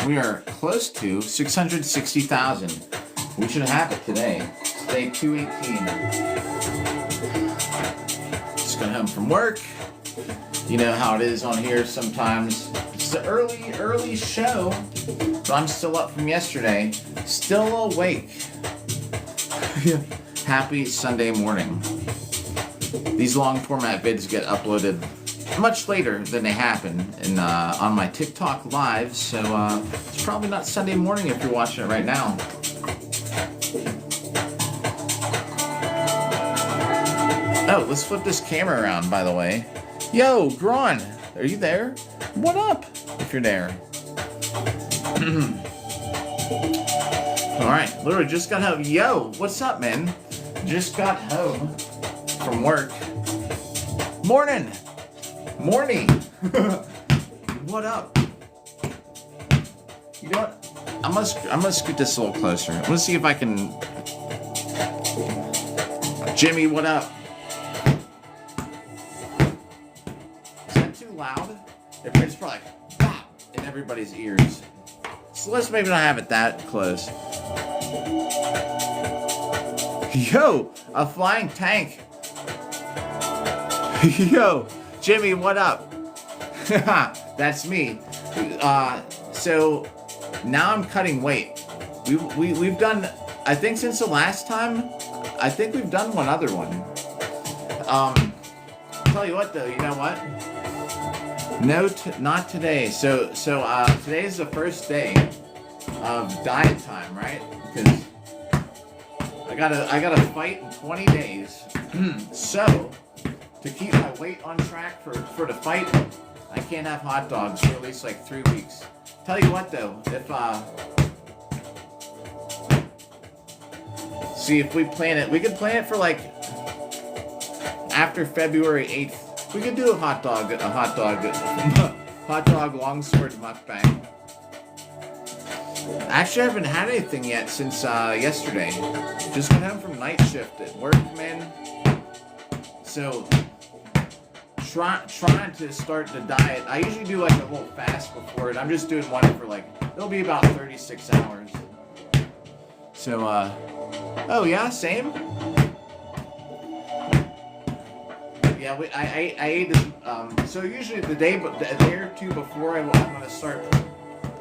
We are close to 660,000. We should have it today. Today, 218. Just got home from work. You know how it is on here sometimes. It's an early show, but I'm still up from yesterday. Still awake. Happy Sunday morning. These long format vids get uploaded much later than they happen on my TikTok live, so it's probably not Sunday morning if you're watching it right now. Oh, let's flip this camera around, by the way. Yo, Gron, are you there? What up, if you're there? Alright, literally just got home. Yo, what's up, man? Just got home from work. Morning! What up? You know what? I'm gonna scoot this a little closer. I'm gonna see if I can... Jimmy, what up? Is that too loud? It's probably like, bah, in everybody's ears. So let's maybe not have it that close. Yo, a flying tank. Yo, Jimmy, what up? That's me. So now I'm cutting weight. We've done, I think since the last time, I think we've done one other one. Tell you what though, you know what? No, not today. So today is the first day of diet time, right? Because I gotta fight in 20 days. So to keep my weight on track for the fight, I can't have hot dogs for at least like 3 weeks. Tell you what though, if we plan it, we could plan it for like after February 8th. We could do a hot dog longsword mukbang. Actually, I haven't had anything yet since yesterday. Just got home from night shift at work, man. So trying to start the diet. I usually do like a little fast before it. I'm just doing one for like, it'll be about 36 hours. So, oh yeah, same? Yeah, I ate this, so usually a day or two before I'm going to start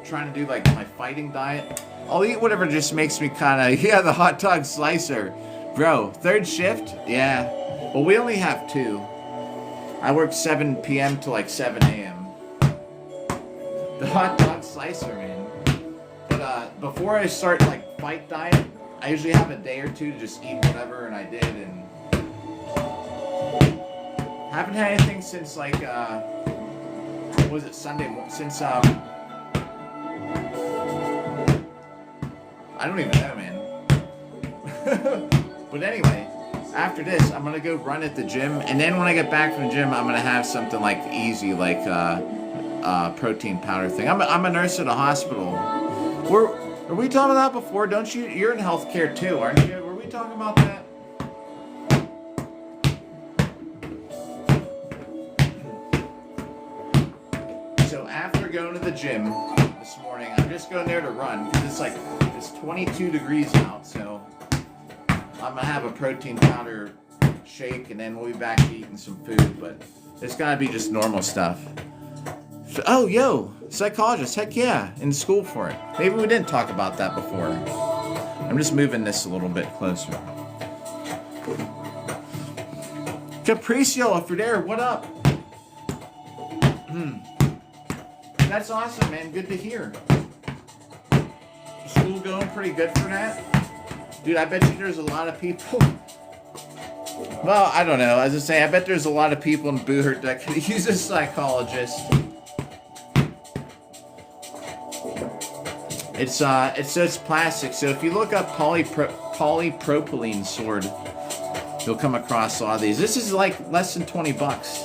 trying to do like my fighting diet, I'll eat whatever just makes me kind of, yeah, the hot dog slicer. Bro, third shift? Yeah. Well, we only have 2. I work 7 p.m. to like 7 a.m. The hot dog slicer, man. But before I start like fight diet, I usually have a day or two to just eat whatever, and I did, and haven't had anything since like what was it, Sunday? Since I don't even know, man. But anyway, after this, I'm gonna go run at the gym, and then when I get back from the gym, I'm gonna have something like easy, like protein powder thing. I'm a nurse at a hospital. Were we talking about that before? Don't you? You're in healthcare too, aren't you? Were we talking about that? So after going to the gym this morning, I'm just going there to run because it's 22 degrees out. So I'm gonna have a protein powder shake, and then we'll be back to eating some food. But it's gotta be just normal stuff. So, oh, yo, psychologist, heck yeah, in school for it. Maybe we didn't talk about that before. I'm just moving this a little bit closer. Capricio, if you're there, what up? That's awesome, man. Good to hear. School going pretty good for that? Dude, I bet you there's a lot of people. Well, I don't know. As I say, I bet there's a lot of people in Boohurt that could use a psychologist. It's plastic. So if you look up polypropylene sword, you'll come across a lot of these. This is like less than 20 bucks.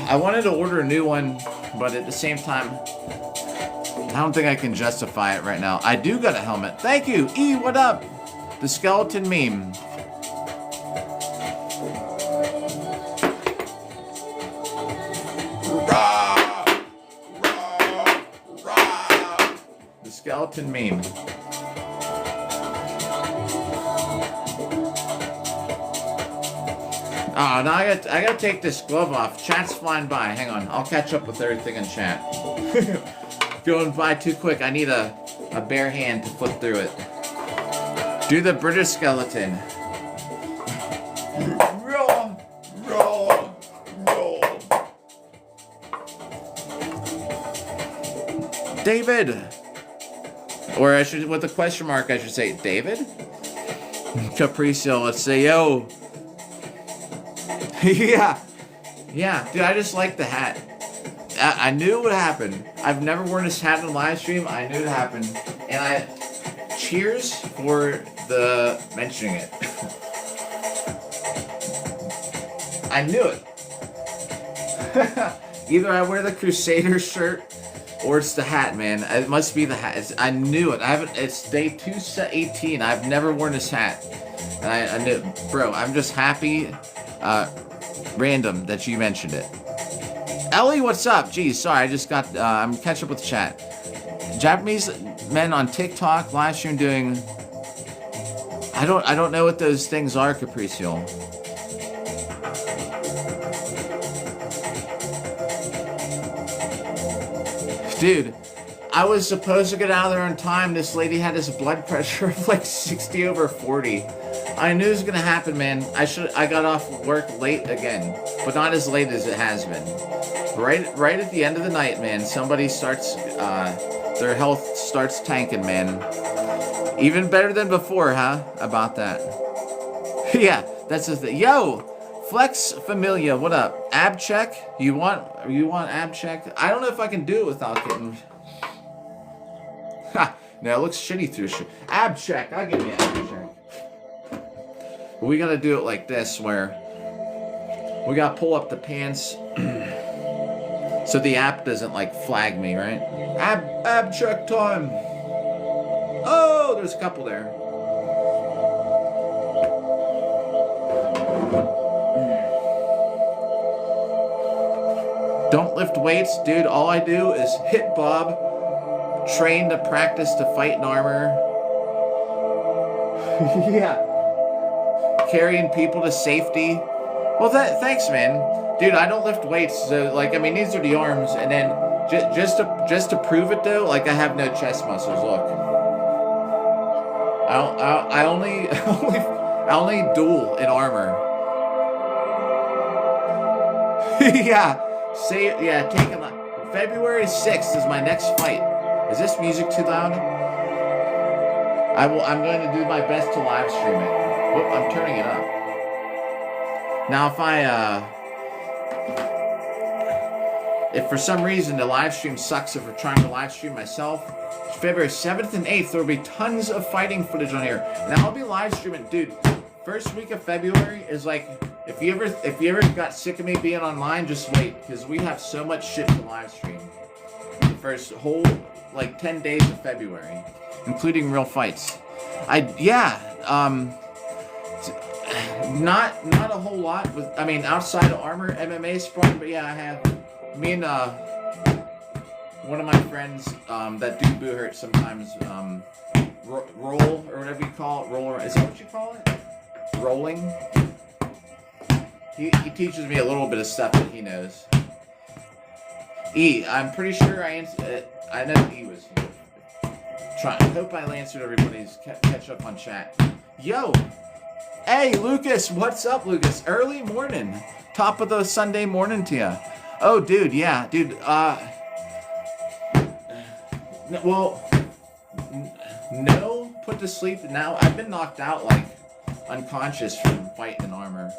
I wanted to order a new one, but at the same time, I don't think I can justify it right now. I do got a helmet. Thank you. E, what up? The skeleton meme. skeleton meme. Oh, now I gotta take this glove off. Chat's flying by. Hang on, I'll catch up with everything in chat. Going by too quick. I need a bare hand to flip through it. Do the British skeleton. Roll, roll, roll. David, or I should, with a question mark, I should say David. Capriccio, let's say yo. yeah, dude, I just like the hat. I knew it would happen. I've never worn this hat in a live stream. I knew it happened, and cheers for the mentioning it. I knew it. Either I wear the Crusader shirt or it's the hat, man. It must be the hat. I knew it. It's day 218. I've never worn this hat, and I knew, bro. I'm just happy. Random that you mentioned it. Ellie, what's up? Geez, sorry, I just got, I'm catching up with the chat. Japanese men on TikTok live stream doing, I don't know what those things are, Capriccio. Dude, I was supposed to get out of there on time. This lady had this blood pressure of like 60/40. I knew it was gonna happen, man. I got off work late again, but not as late as it has been. Right at the end of the night, man, somebody starts, their health starts tanking, man. Even better than before, huh? About that. Yeah, that's the thing. Yo, Flex Familia, what up? Ab check? You want ab check? I don't know if I can do it without getting. Ha! No, it looks shitty through shit. Ab check. I'll give you ab check. But we gotta do it like this, where we gotta pull up the pants. So the app doesn't like flag me, right? Ab check time. Oh, there's a couple there. Don't lift weights, dude. All I do is hit Bob, train to practice to fight in armor. Yeah. Carrying people to safety. Well, thanks, man. Dude, I don't lift weights, so like, I mean, these are the arms, and then just to prove it though, like I have no chest muscles. Look, I only duel in armor. Yeah, take a lot. February 6th is my next fight. Is this music too loud? I'm going to do my best to live stream it. Whoop, I'm turning it up. Now, if for some reason the live stream sucks, if we're trying to live stream myself, February 7th and 8th, there will be tons of fighting footage on here. And I'll be live streaming, dude. First week of February is like, if you ever got sick of me being online, just wait, because we have so much shit to live stream. The first whole, like, 10 days of February, including real fights. Not a whole lot with, I mean, outside of armor, MMA sparring, but yeah, I have, me and, one of my friends, that do boo hurt sometimes, roll, or whatever you call it, roller, is that what you call it? Rolling? He teaches me a little bit of stuff that he knows. E, I'm pretty sure I know E was here. I hope I answered everybody's catch up on chat. Yo! Hey, Lucas, what's up, Lucas? Early morning. Top of the Sunday morning to ya. Oh, dude, yeah, dude, no, put to sleep now. I've been knocked out, like, unconscious from fighting in armor.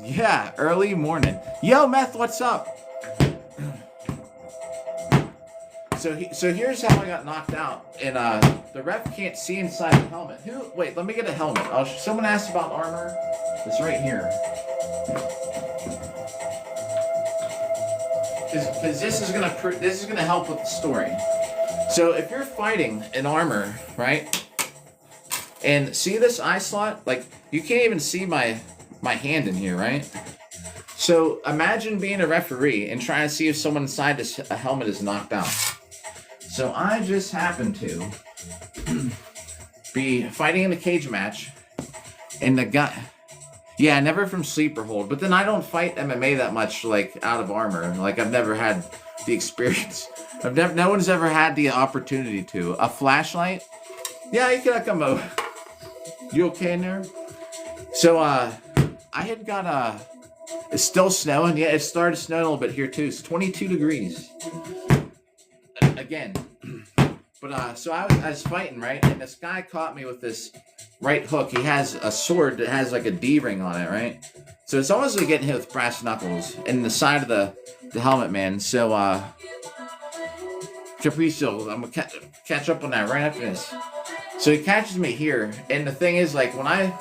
Yeah, early morning. Yo, Meth, what's up? So here's how I got knocked out. And the ref can't see inside the helmet. Wait, let me get a helmet. Someone asked about armor. It's right here. Because this is gonna help with the story. So if you're fighting in armor, right? And see this eye slot? Like, you can't even see my hand in here, right? So imagine being a referee and trying to see if someone inside a helmet is knocked out. So I just happened to be fighting in a cage match, and the guy, yeah, never from sleeper hold, but then I don't fight MMA that much, like, out of armor. Like, I've never had the experience. No one's ever had the opportunity to. A flashlight? Yeah, you can come over. You okay in there? So, I had got, it's still snowing. Yeah, it started snowing a little bit here, too. It's 22 degrees. Again. But, so I was fighting, right? And this guy caught me with this right hook. He has a sword that has, like, a D ring on it, right? So it's almost like getting hit with brass knuckles in the side of the helmet, man. So, Capriccio, I'm gonna catch up on that right after this. So he catches me here, and the thing is, like, when I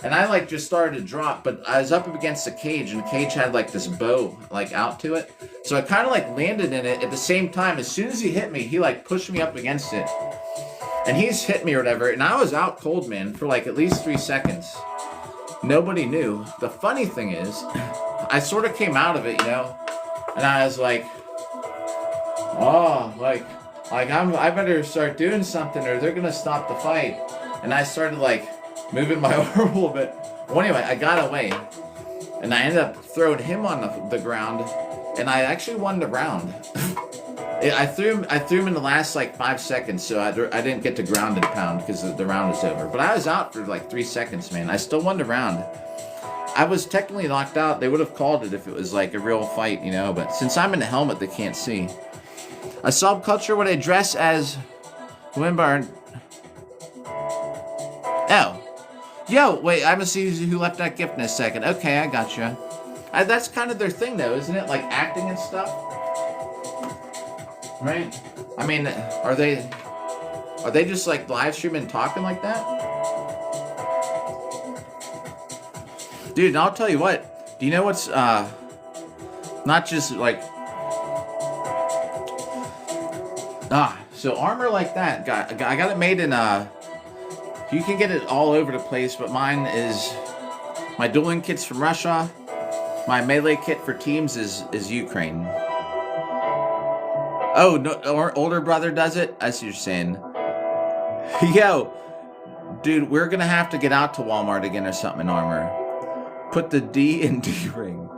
like just started to drop, but I was up against the cage, and the cage had like this bow like out to it. So I kind of like landed in it at the same time. As soon as he hit me, he like pushed me up against it, and he's hit me or whatever. And I was out cold, man, for like at least 3 seconds. Nobody knew. The funny thing is, I sort of came out of it, you know, and I was like, oh, like I better start doing something, or they're gonna stop the fight. And I started like moving my arm a little bit. Well, anyway, I got away, and I ended up throwing him on the ground, and I actually won the round. I threw him in the last like 5 seconds, so I didn't get to ground and pound because the round was over. But I was out for like 3 seconds, man. I still won the round. I was technically knocked out. They would have called it if it was like a real fight, you know. But since I'm in the helmet, they can't see. A subculture where they dress as Wimbar. Oh. Yo, wait, I'm gonna see who left that gift in a second. Okay, I gotcha. That's kind of their thing, though, isn't it? Like acting and stuff, right? I mean, are they just like live streaming and talking like that? Dude, I'll tell you what. Do you know what's not just like so armor like that? I got it made in you can get it all over the place, but mine is my dueling kit's from Russia. My melee kit for teams is Ukraine. Oh, no, our older brother does it? I see what you're saying. Yo, dude, we're gonna have to get out to Walmart again or something in armor. Put the D in D ring.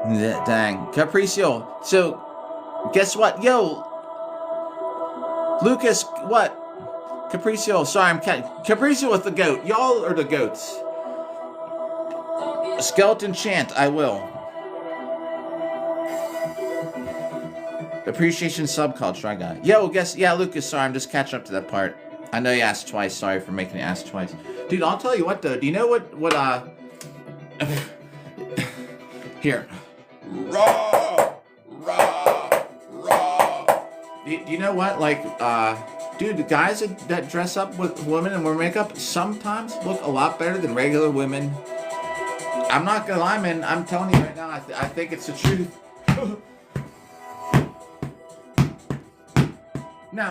Dang. Capriccio. So, guess what? Yo, Lucas, what? Capriccio, sorry, I'm Capriccio with the goat. Y'all are the goats. Skeleton chant, I will. Appreciation subculture, I got it. Yo, yeah, Lucas, sorry, I'm just catching up to that part. I know you asked twice, sorry for making you ask twice. Dude, I'll tell you what, though. Do you know what, here. Raw! Do you know what, like, dude, the guys that dress up with women and wear makeup sometimes look a lot better than regular women. I'm not gonna lie, man. I'm telling you right now, I think it's the truth. Now,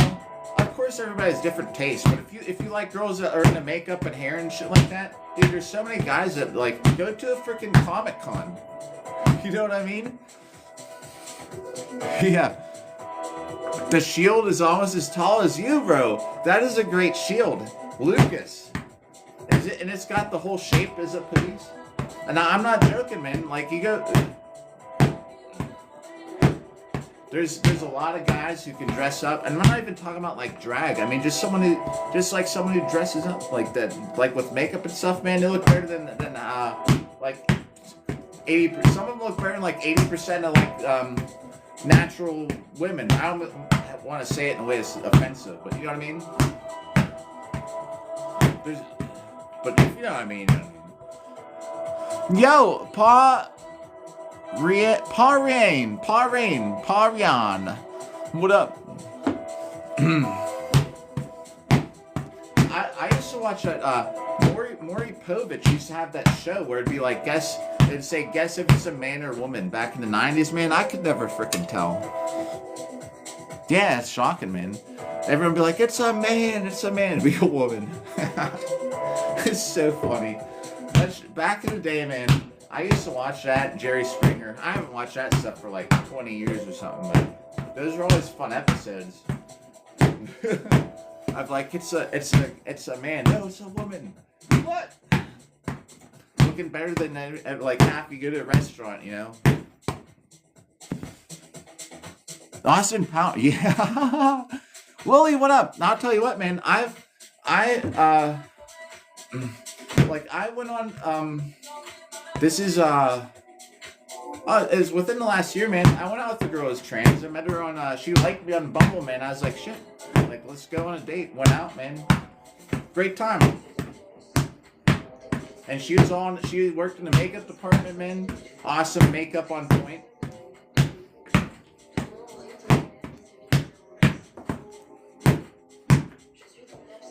of course, everybody has different tastes, but if you like girls that are into makeup and hair and shit like that, dude, there's so many guys that like go to a freaking Comic-Con. You know what I mean? Yeah. The shield is almost as tall as you, bro. That is a great shield. Lucas. And it's got the whole shape as a piece. And I'm not joking, man. Like, you go... There's a lot of guys who can dress up. And I'm not even talking about, like, drag. I mean, just someone who dresses up like that. Like, with makeup and stuff, man. They look better than like, 80%. Some of them look better than, like, 80% of, like, natural women. I don't want to say it in a way that's offensive, but you know what I mean? But if you know what I mean. Yo, Parian. What up? I used to watch that, Maury Povich used to have that show where it'd be like, guess if it's a man or a woman back in the 90s, man. I could never freaking tell. Yeah, it's shocking, man. Everyone would be like, it's a man. It'd be a woman. It's so funny. Back in the day, man, I used to watch that, Jerry Springer. I haven't watched that stuff for like 20 years or something, but those are always fun episodes. I'm like, it's a man. No, it's a woman. What? Looking better than like half you go to a restaurant, you know. Austin Power, yeah. Lily, what up? I'll tell you what, man. I went on. This is is within the last year, man. I went out with a girl who's trans. I met her on. She liked me on Bumble, man. I was like, shit. Like, let's go on a date. Went out, man. Great time. And she worked in the makeup department, man. Awesome makeup on point.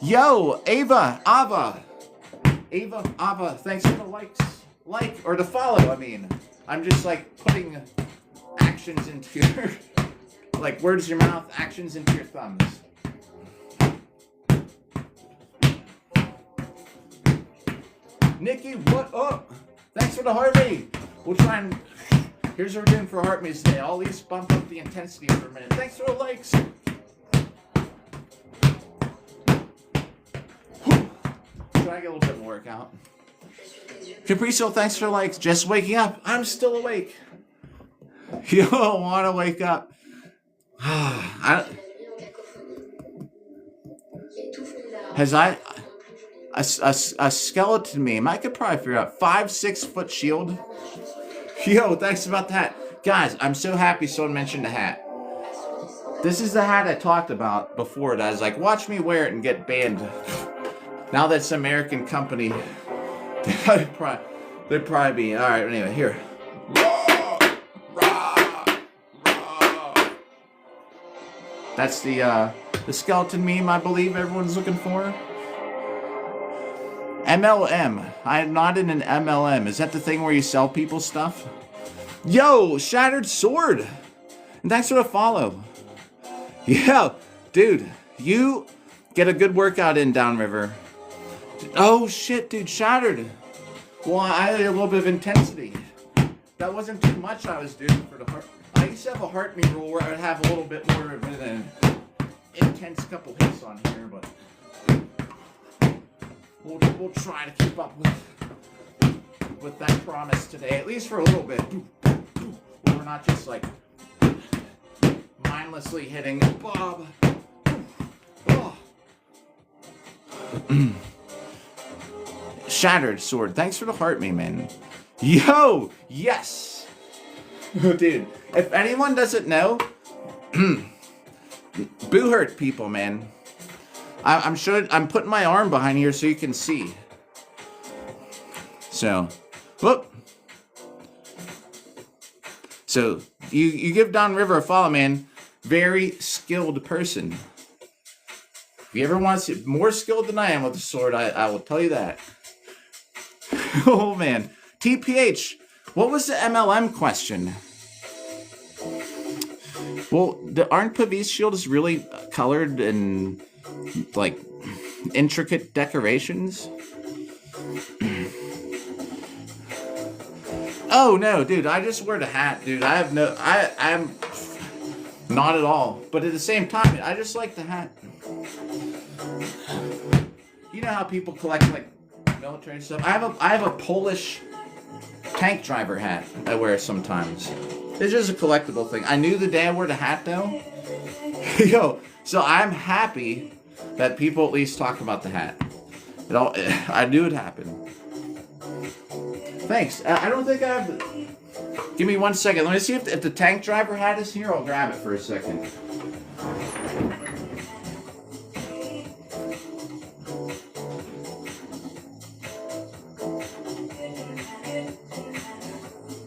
Yo, Ava, thanks for the likes. Or the follow, I mean. I'm just like putting actions into your, like words of your mouth, actions into your thumbs. Nikki, what up? Thanks for the heart rate. We'll try and, here's what we're doing for heart rates today. I'll at least bump up the intensity for a minute. Thanks for the likes. Try to get a little bit more workout. Capricio, thanks for likes. Just waking up. I'm still awake. You don't want to wake up. A skeleton meme. I could probably figure out 5-6 foot shield. Yo, thanks about that. Guys, I'm so happy someone mentioned the hat. This is the hat I talked about before that I was like, watch me wear it and get banned. Now that's an American company. They'd probably be. Alright, anyway, here. That's the skeleton meme I believe everyone's looking for. MLM. I'm not in an MLM. Is that the thing where you sell people stuff? Yo, Shattered Sword. And thanks for the follow. Yeah, dude, you get a good workout in downriver. Oh shit, dude, Shattered. Well, I had a little bit of intensity. That wasn't too much I was doing for the heart. I used to have a heart me rule where I would have a little bit more of an intense couple hits on here, but we'll try to keep up with that promise today, at least for a little bit. We're not just like mindlessly hitting Bob. Oh. Shattered Sword. Thanks for the heart me, man. Yo! Yes! Dude, if anyone doesn't know, Boo hurt people, man. I'm putting my arm behind here so you can see. So, whoop. So, you give Downriver a follow, man. Very skilled person. If you ever want to see more skilled than I am with the sword, I will tell you that. Oh, man. TPH, what was the MLM question? Well, aren't Pavis shields really colored and, like, intricate decorations? Oh, no, dude, I just wear the hat, dude. I'm not at all. But at the same time, I just like the hat. You know how people collect, like, military stuff? I have a Polish tank driver hat I wear sometimes. It's just a collectible thing. I knew the day I wore the hat, though. Yo, so I'm happy that people at least talk about the hat. I knew it happened. Thanks. I don't think I have... Give me 1 second. Let me see if the tank driver hat is here. I'll grab it for a second.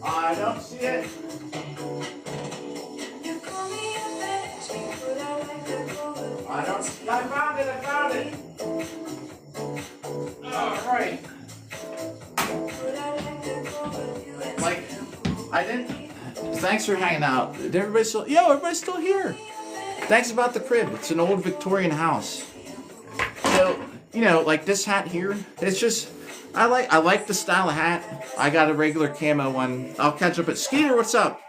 I don't see it. I found it. Alright. Like, I didn't... Thanks for hanging out. Everybody's still here. Thanks about the crib. It's an old Victorian house. So, you know, like this hat here, it's just... I like the style of hat. I got a regular camo one. I'll catch up at Skeeter, what's up?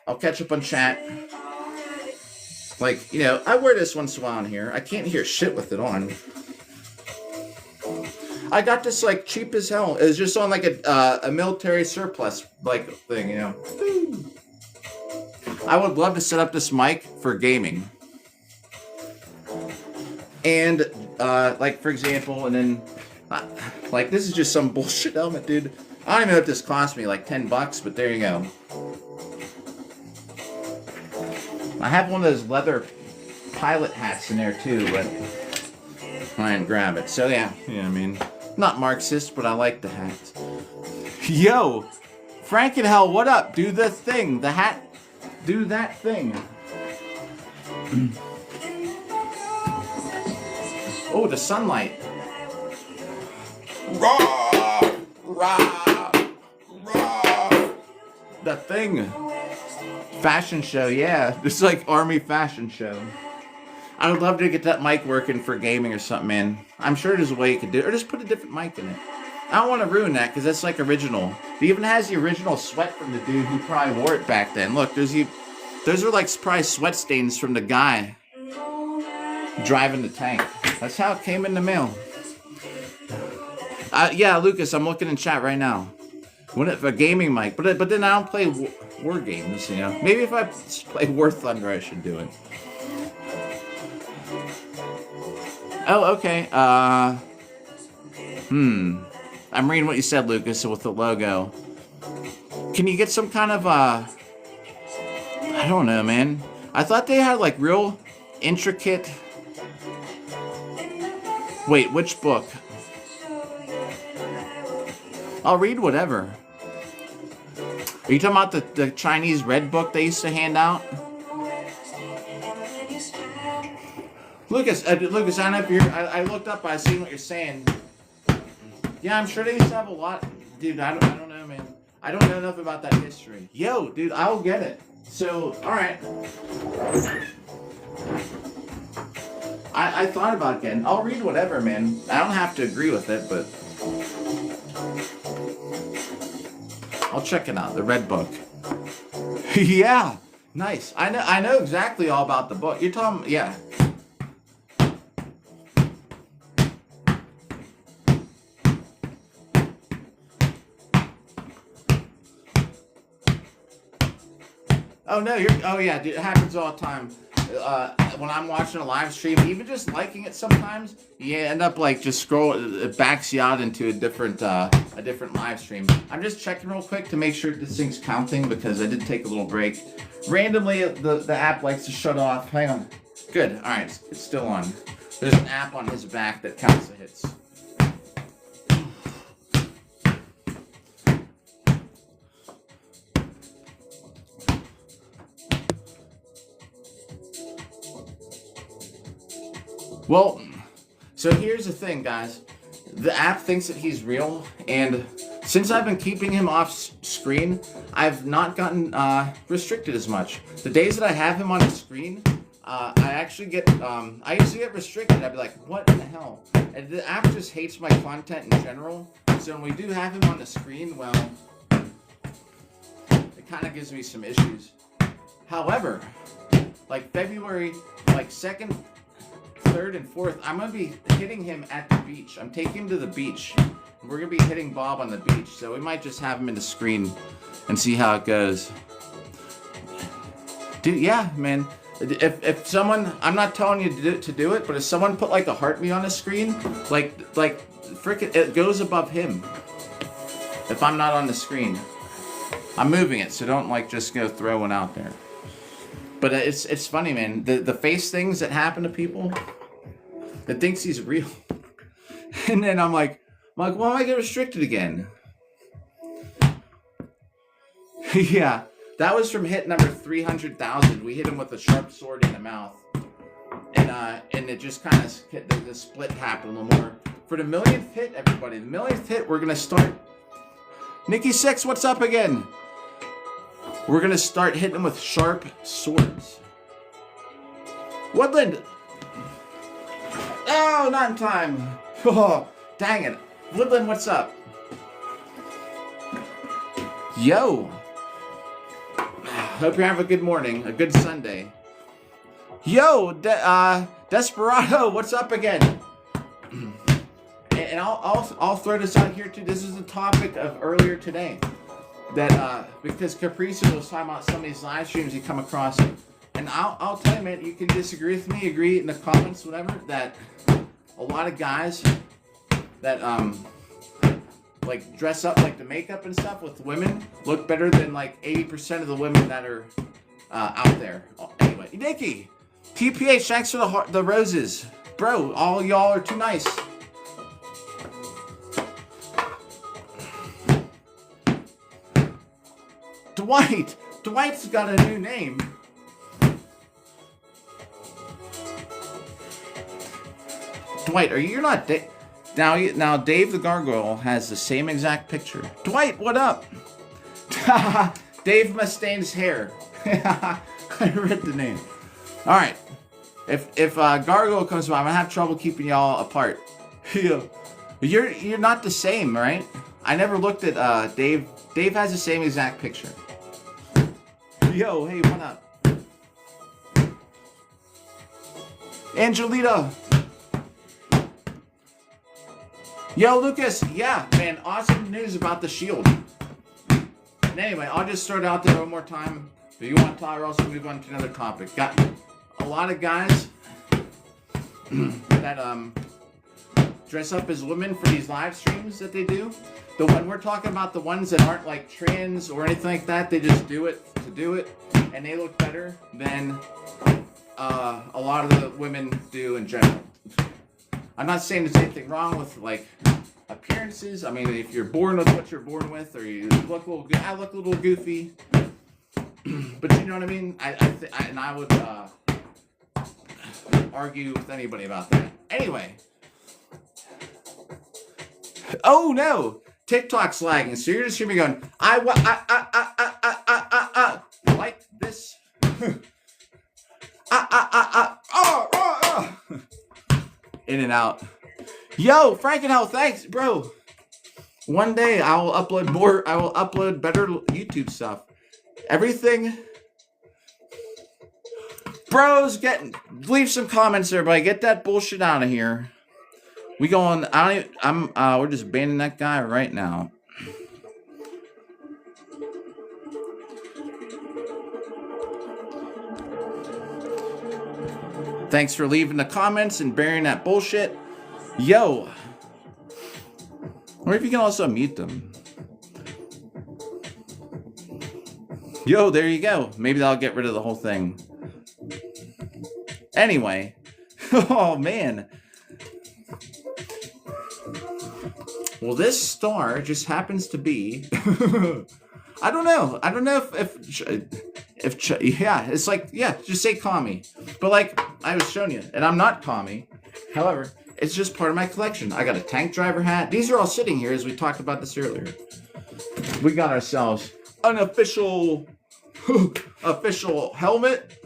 I'll catch up on chat. Like, you know, I wear this once in a while in here. I can't hear shit with it on. I got this like cheap as hell. It was just on like a military surplus like thing, you know. I would love to set up this mic for gaming. And like for example, and then like this is just some bullshit helmet, dude. I don't even know if this cost me like $10, but there you go. I have one of those leather pilot hats in there too, but I didn't grab it. So yeah, I mean, not Marxist, but I like the hat. Yo, Frankenhell, what up? Do the thing. The hat. Do that thing. Oh, the sunlight. Raw, raw, raw. The thing. Fashion show, yeah. This is like army fashion show. I would love to get that mic working for gaming or something, man. I'm sure there's a way you could do it. Or just put a different mic in it. I don't want to ruin that because that's like original. It even has the original sweat from the dude who probably wore it back then. Look, those are like probably sweat stains from the guy driving the tank. That's how it came in the mail. Yeah, Lucas, I'm looking in chat right now. What a gaming mic, but then I don't play war games, you know. Maybe if I play War Thunder, I should do it. Oh, okay. I'm reading what you said, Lucas, with the logo. Can you get some kind of I don't know, man. I thought they had like real intricate. Wait, which book? I'll read whatever. Are you talking about the Chinese red book they used to hand out? Lucas, I don't know if you're... I looked up, I seen what you're saying. Yeah, I'm sure they used to have a lot... Dude, I don't know, man. I don't know enough about that history. Yo, dude, I'll get it. So, alright. I thought about getting... I'll read whatever, man. I don't have to agree with it, but... I'll check it out, the red book. Yeah, nice. I know exactly all about the book. You're talking, yeah. Oh no, oh yeah, dude, it happens all the time. When I'm watching a live stream, even just liking it sometimes, you end up like just it backs you out into a different live stream. I'm just checking real quick to make sure this thing's counting because I did take a little break. Randomly, the app likes to shut off. Hang on. Good. All right, it's still on. There's an app on his back that counts the hits. Well, so here's the thing, guys. The app thinks that he's real, and since I've been keeping him off screen, I've not gotten restricted as much. The days that I have him on the screen, I actually get, I used to get restricted. I'd be like, what in the hell? And the app just hates my content in general. So when we do have him on the screen, well, it kind of gives me some issues. However, like February, like 2nd, 3rd, and 4th, I'm going to be hitting him at the beach. I'm taking him to the beach. We're going to be hitting Bob on the beach. So we might just have him in the screen and see how it goes. Dude, yeah, man. If someone, I'm not telling you to do it, but if someone put like a heartbeat on the screen, like frickin', it goes above him. If I'm not on the screen. I'm moving it, so don't like just go throw one out there. But it's funny, man. The face things that happen to people that thinks he's real. And then I'm like, why am I get restricted again? Yeah, that was from hit number 300,000. We hit him with a sharp sword in the mouth. And it just kind of hit the split happened a little more. For the millionth hit, everybody, the millionth hit, we're going to start. Nikki 6, what's up again? We're going to start hitting them with sharp swords. Woodland! Oh, not in time. Oh, dang it. Woodland, what's up? Yo! Hope you have a good morning, a good Sunday. Yo, Desperado, what's up again? And I'll throw this out here too. This is the topic of earlier today. That because Caprice was talking about some of these live streams you come across, and I'll tell you, man, you can disagree with me, agree in the comments, whatever. That a lot of guys that like dress up like the makeup and stuff with women look better than like 80% of the women that are out there. Anyway, Nikki, TPH, thanks for the roses, bro. All y'all are too nice. Dwight's got a new name. Dwight, you're not now Dave the Gargoyle has the same exact picture. Dwight, what up? Dave Mustaine's hair. I read the name. All right. If Gargoyle comes by, I'm gonna have trouble keeping y'all apart. You're not the same, right? I never looked at Dave. Dave has the same exact picture. Yo, hey, what up? Angelita. Yo, Lucas. Yeah, man, awesome news about the Shield. And anyway, I'll just start out there one more time. If you want to talk, or else we'll move on to another topic. Got a lot of guys that dress up as women for these live streams that they do. The one we're talking about, the ones that aren't like trans or anything like that, they just do it to do it, and they look better than a lot of the women do in general. I'm not saying there's anything wrong with like appearances. I mean, if you're born with what you're born with, or you look a little, I look a little goofy, but you know what I mean. I would argue with anybody about that. Anyway. Oh no. TikTok's lagging, so you're just hearing me going, like this. In and out. Yo, Frankenhell, thanks, bro. One day I will upload more. I will upload better YouTube stuff. Everything. Bros, leave some comments, everybody. Get that bullshit out of here. We going? We're just banning that guy right now. Thanks for leaving the comments and burying that bullshit. Yo. Or if you can also mute them. Yo, there you go. Maybe that'll get rid of the whole thing. Anyway. Oh, man. Well, this star just happens to be. I don't know if yeah, it's like, yeah, just say commie. But like I was showing you, and I'm not commie. However, it's just part of my collection. I got a tank driver hat. These are all sitting here as we talked about this earlier. We got ourselves an official helmet.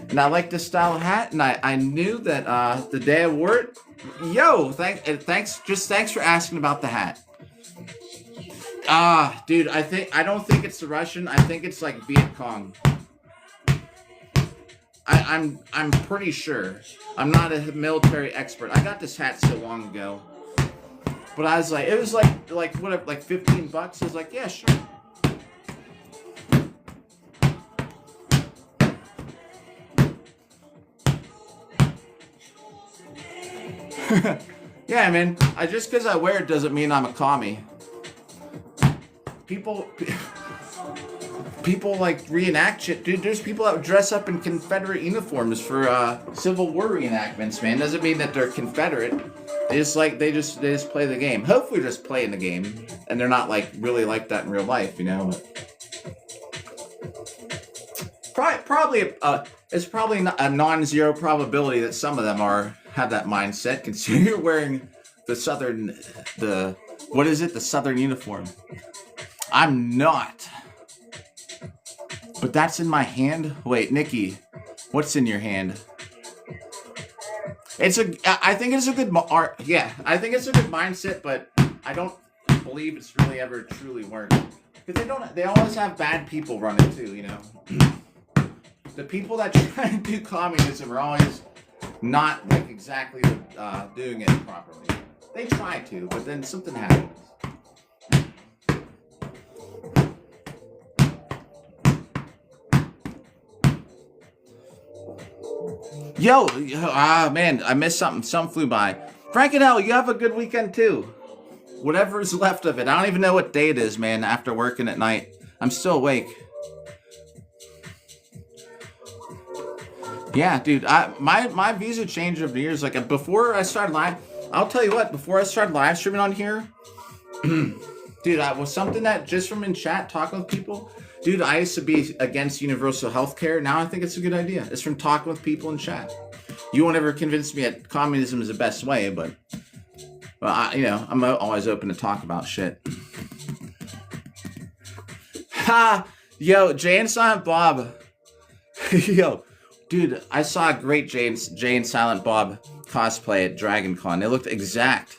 And I like this style of hat, and I knew that the day I wore it. Yo, thanks for asking about the hat. Dude, I don't think it's the Russian. I think it's like Viet Cong. I'm pretty sure. I'm not a military expert. I got this hat so long ago. But I was like, it was like what, like $15? I was like, yeah, sure. Yeah, man. Just because I wear it doesn't mean I'm a commie. People like reenact shit, dude. There's people that dress up in Confederate uniforms for Civil War reenactments, man. Doesn't mean that they're Confederate. They just play the game. Hopefully, they're just playing the game, and they're not like really like that in real life, you know. But it's probably not a non-zero probability that some of them have that mindset, considering you're wearing the Southern uniform. I'm not. But that's in my hand. Wait, Nikki, what's in your hand? I think it's a good art. Yeah, I think it's a good mindset, but I don't believe it's really ever truly worked. Because they always have bad people running too, you know. the people that try to do communism are always not like exactly doing it properly. They try to, but then something happens. Yo, man, I missed something. Something flew by. Frank and Hell, you have a good weekend too. Whatever's left of it. I don't even know what day it is, man, after working at night. I'm still awake. Yeah, dude, my visa changed over the years. Like, before I started live, I'll tell you what, before I started live streaming on here, dude, I was something that just from in chat, talking with people, dude, I used to be against universal health care. Now I think it's a good idea. It's from talking with people in chat. You won't ever convince me that communism is the best way, but I'm always open to talk about shit. Ha! Yo, Jay and Silent Bob. Yo, dude, I saw a great Jay and Silent Bob cosplay at Dragon Con. It looked exact.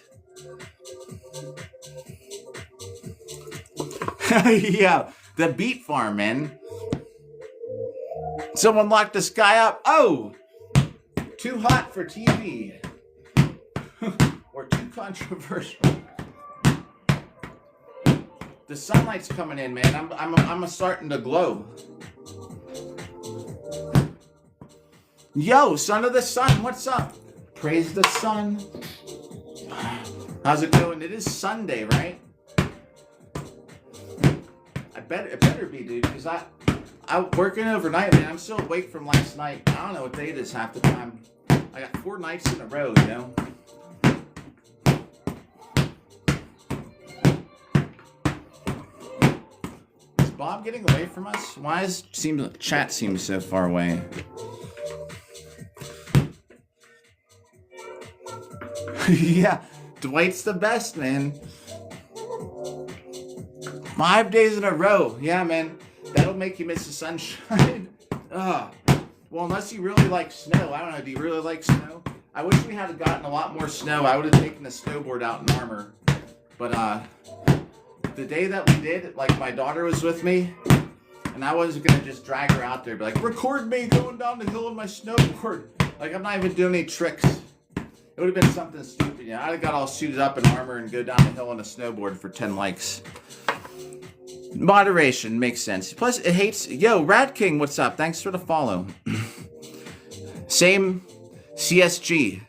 Yeah, the Beat Farm, man. Someone locked this guy up. Oh! Too hot for TV. Or too controversial. The sunlight's coming in, man. I'm starting to glow. Yo, son of the sun, what's up? Praise the sun. How's it going? It is Sunday, right? It better be, dude, because I'm working overnight, man. I'm still awake from last night. I don't know what day it is half the time. I got 4 nights in a row, you know? Is Bob getting away from us? Why is chat seems so far away? Yeah, Dwight's the best, man. 5 days in a row. Yeah, man. That'll make you miss the sunshine. Ugh. Well, unless you really like snow. I don't know. Do you really like snow? I wish we had gotten a lot more snow. I would have taken the snowboard out in Armor. But the day that we did, like, my daughter was with me, and I wasn't going to just drag her out there. Be like, record me going down the hill on my snowboard. Like, I'm not even doing any tricks. It would have been something stupid. You know, I'd have got all suited up in armor and go down the hill on a snowboard for 10 likes. Moderation makes sense. Plus, it hates... Yo, Rat King, what's up? Thanks for the follow. Same CSG.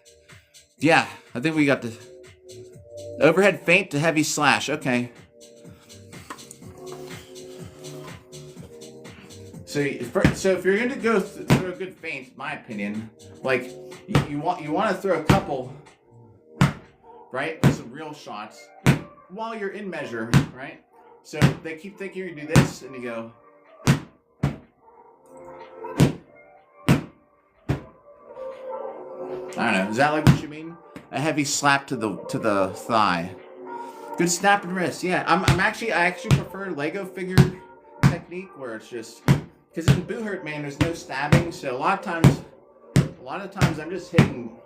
Yeah, I think we got the... Overhead faint to heavy slash. Okay. So if you're going to go through a good feint, my opinion, like... You want to throw a couple, right? Some real shots while you're in measure, right? So they keep thinking you do this, and you go. I don't know. Is that like what you mean? A heavy slap to the thigh. Good snap and wrist. Yeah, I actually prefer Lego figure technique where it's just because in Boo Hurt, man, there's no stabbing, so a lot of times I'm just hitting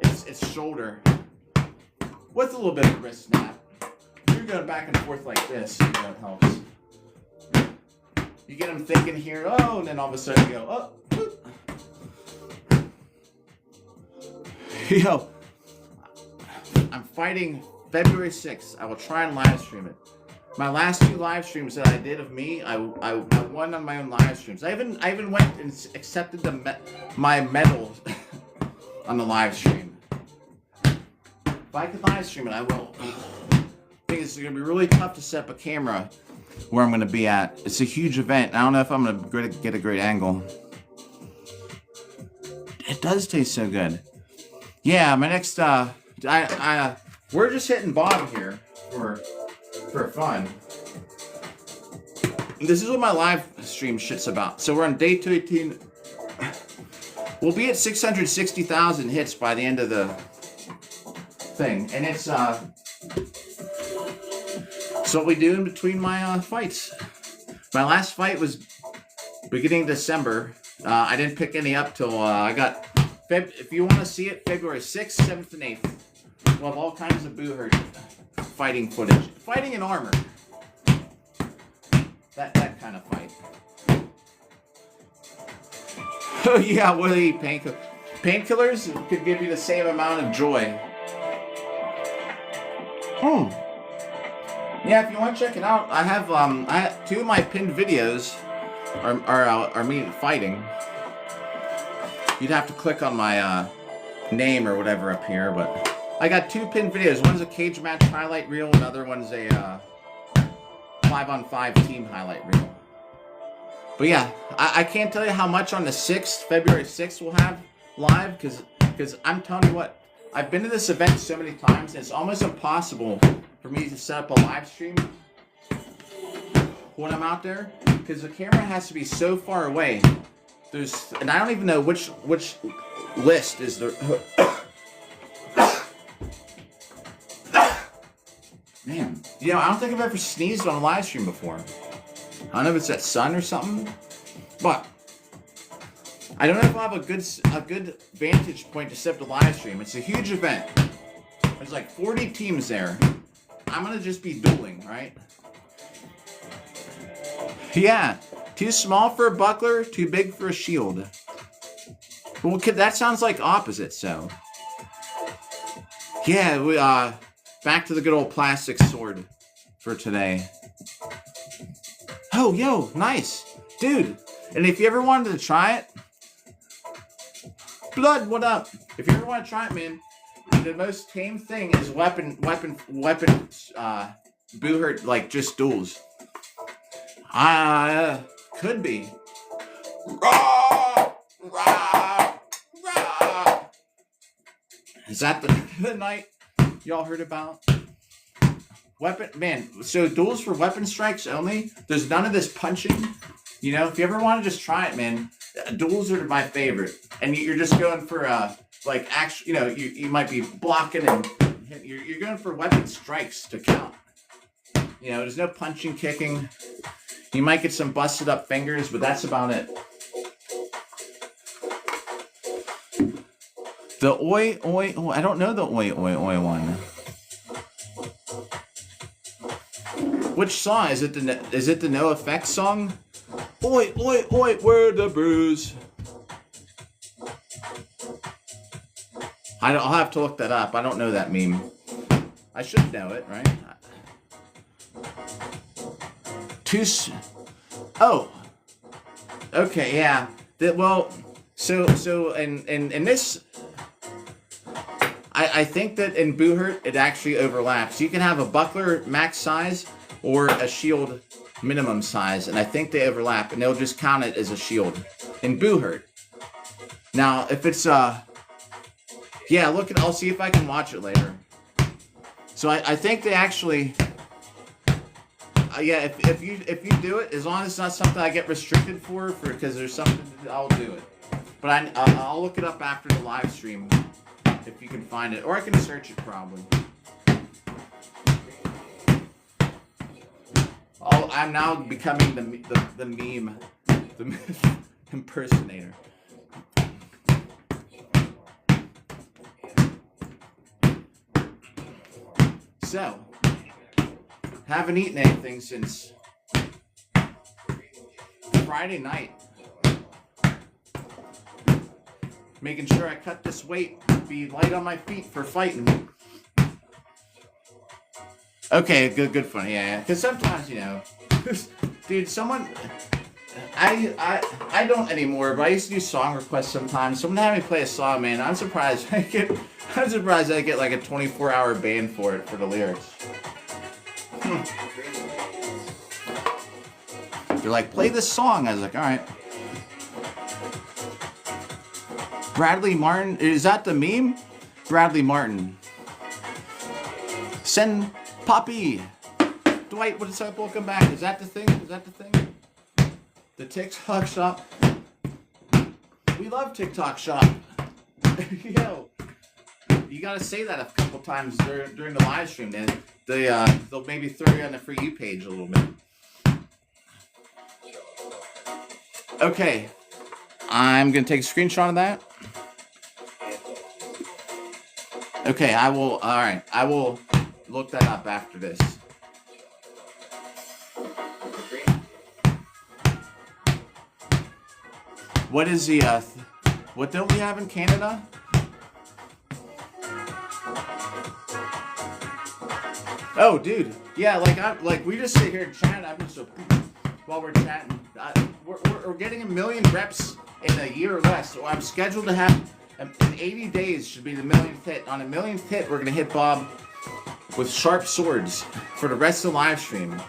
its shoulder with a little bit of wrist snap. You're going back and forth like this, you know, it helps. You get them thinking here, oh, and then all of a sudden you go, oh. Yo, I'm fighting February 6th. I will try and live stream it. My last 2 live streams that I did of me, I won on my own live streams. I even went and accepted my medal on the live stream. If I could live stream it, I will. I think it's going to be really tough to set up a camera where I'm going to be at. It's a huge event. I don't know if I'm going to get a great angle. It does taste so good. Yeah, my next, we're just hitting Bob here for fun. This is what my live stream shit's about. So we're on day 218. We'll be at 660,000 hits by the end of the thing. And it's what we do in between my fights. My last fight was beginning of December. I didn't pick any up till I got... if you want to see it, February 6th, 7th, and 8th. We'll have all kinds of Boo Hurt fighting footage. Fighting in armor. That kind of fight. Oh yeah, we'll eat painkillers. Painkillers could give you the same amount of joy. Hmm. Yeah, if you want to check it out, I have 2 of my pinned videos are me fighting. You'd have to click on my name or whatever up here, but I got 2 pinned videos. One's a cage match highlight reel, another one's a 5-on-5 team highlight reel. But yeah, I can't tell you how much on the 6th, February 6th we'll have live, because I'm telling you what, I've been to this event so many times, it's almost impossible for me to set up a live stream when I'm out there, because the camera has to be so far away. And I don't even know which list is the... Man, you know, I don't think I've ever sneezed on a live stream before. I don't know if it's that sun or something, but I don't know if I'll have a good vantage point to set up the live stream. It's a huge event. There's like 40 teams there. I'm gonna just be dueling, right? Yeah, too small for a buckler, too big for a shield. Well, that sounds like opposite. So yeah, we back to the good old plastic sword for today. Oh, yo, nice. Dude, and if you ever wanted to try it, Blood, what up? If you ever want to try it, man, the most tame thing is weapon, Boohurt, like, just duels. Could be. Is that the night y'all heard about? Man, so duels for weapon strikes only. There's none of this punching. You know, if you ever want to just try it, man, duels are my favorite. And you're just going for like actual. You know, you might be blocking and you're going for weapon strikes to count. You know, there's no punching, kicking. You might get some busted up fingers, but that's about it. The oi oi oi. I don't know the oi oi oi one. Which song is it? The No Effect song? Oi oi oi, where the bruise? I'll have to look that up. I don't know that meme. I should know it, right? Oh. Okay, yeah. Well, so in this, I think that in Boohurt it actually overlaps. You can have a buckler max size or a shield minimum size, and I think they overlap, and they'll just count it as a shield in Boohurt. Now, if it's yeah, I'll see if I can watch it later. So I think they actually, yeah, if you do it, as long as it's not something I get restricted for because there's something, I'll do it. But I'll look it up after the live stream if you can find it, or I can search it probably. I'm now becoming the meme, the impersonator. So, haven't eaten anything since Friday night. Making sure I cut this weight, be light on my feet for fighting. Okay, good fun, yeah. Because sometimes, you know, dude, I don't anymore, but I used to do song requests sometimes. Someone had me play a song, man. I'm surprised I get like a 24-hour ban for it, for the lyrics. They're like, play this song. I was like, all right. Bradley Martin, is that the meme? Bradley Martin. Send Poppy. Dwight, what's up? Welcome back. Is that the thing? The TikTok shop. We love TikTok shop. Yo, you gotta say that a couple times during the live stream, then they'll maybe throw you on the For You page a little bit. Okay, I'm gonna take a screenshot of that. Okay, I will. All right, I will look that up after this. What is the, what don't we have in Canada? Oh, dude. Yeah, like we just sit here and chat. I've been so while we're chatting. We're getting 1 million reps in a year or less. So I'm scheduled to have in 80 days should be the 1,000,000th hit. On a 1,000,000th hit, we're gonna hit Bob with sharp swords for the rest of the live stream.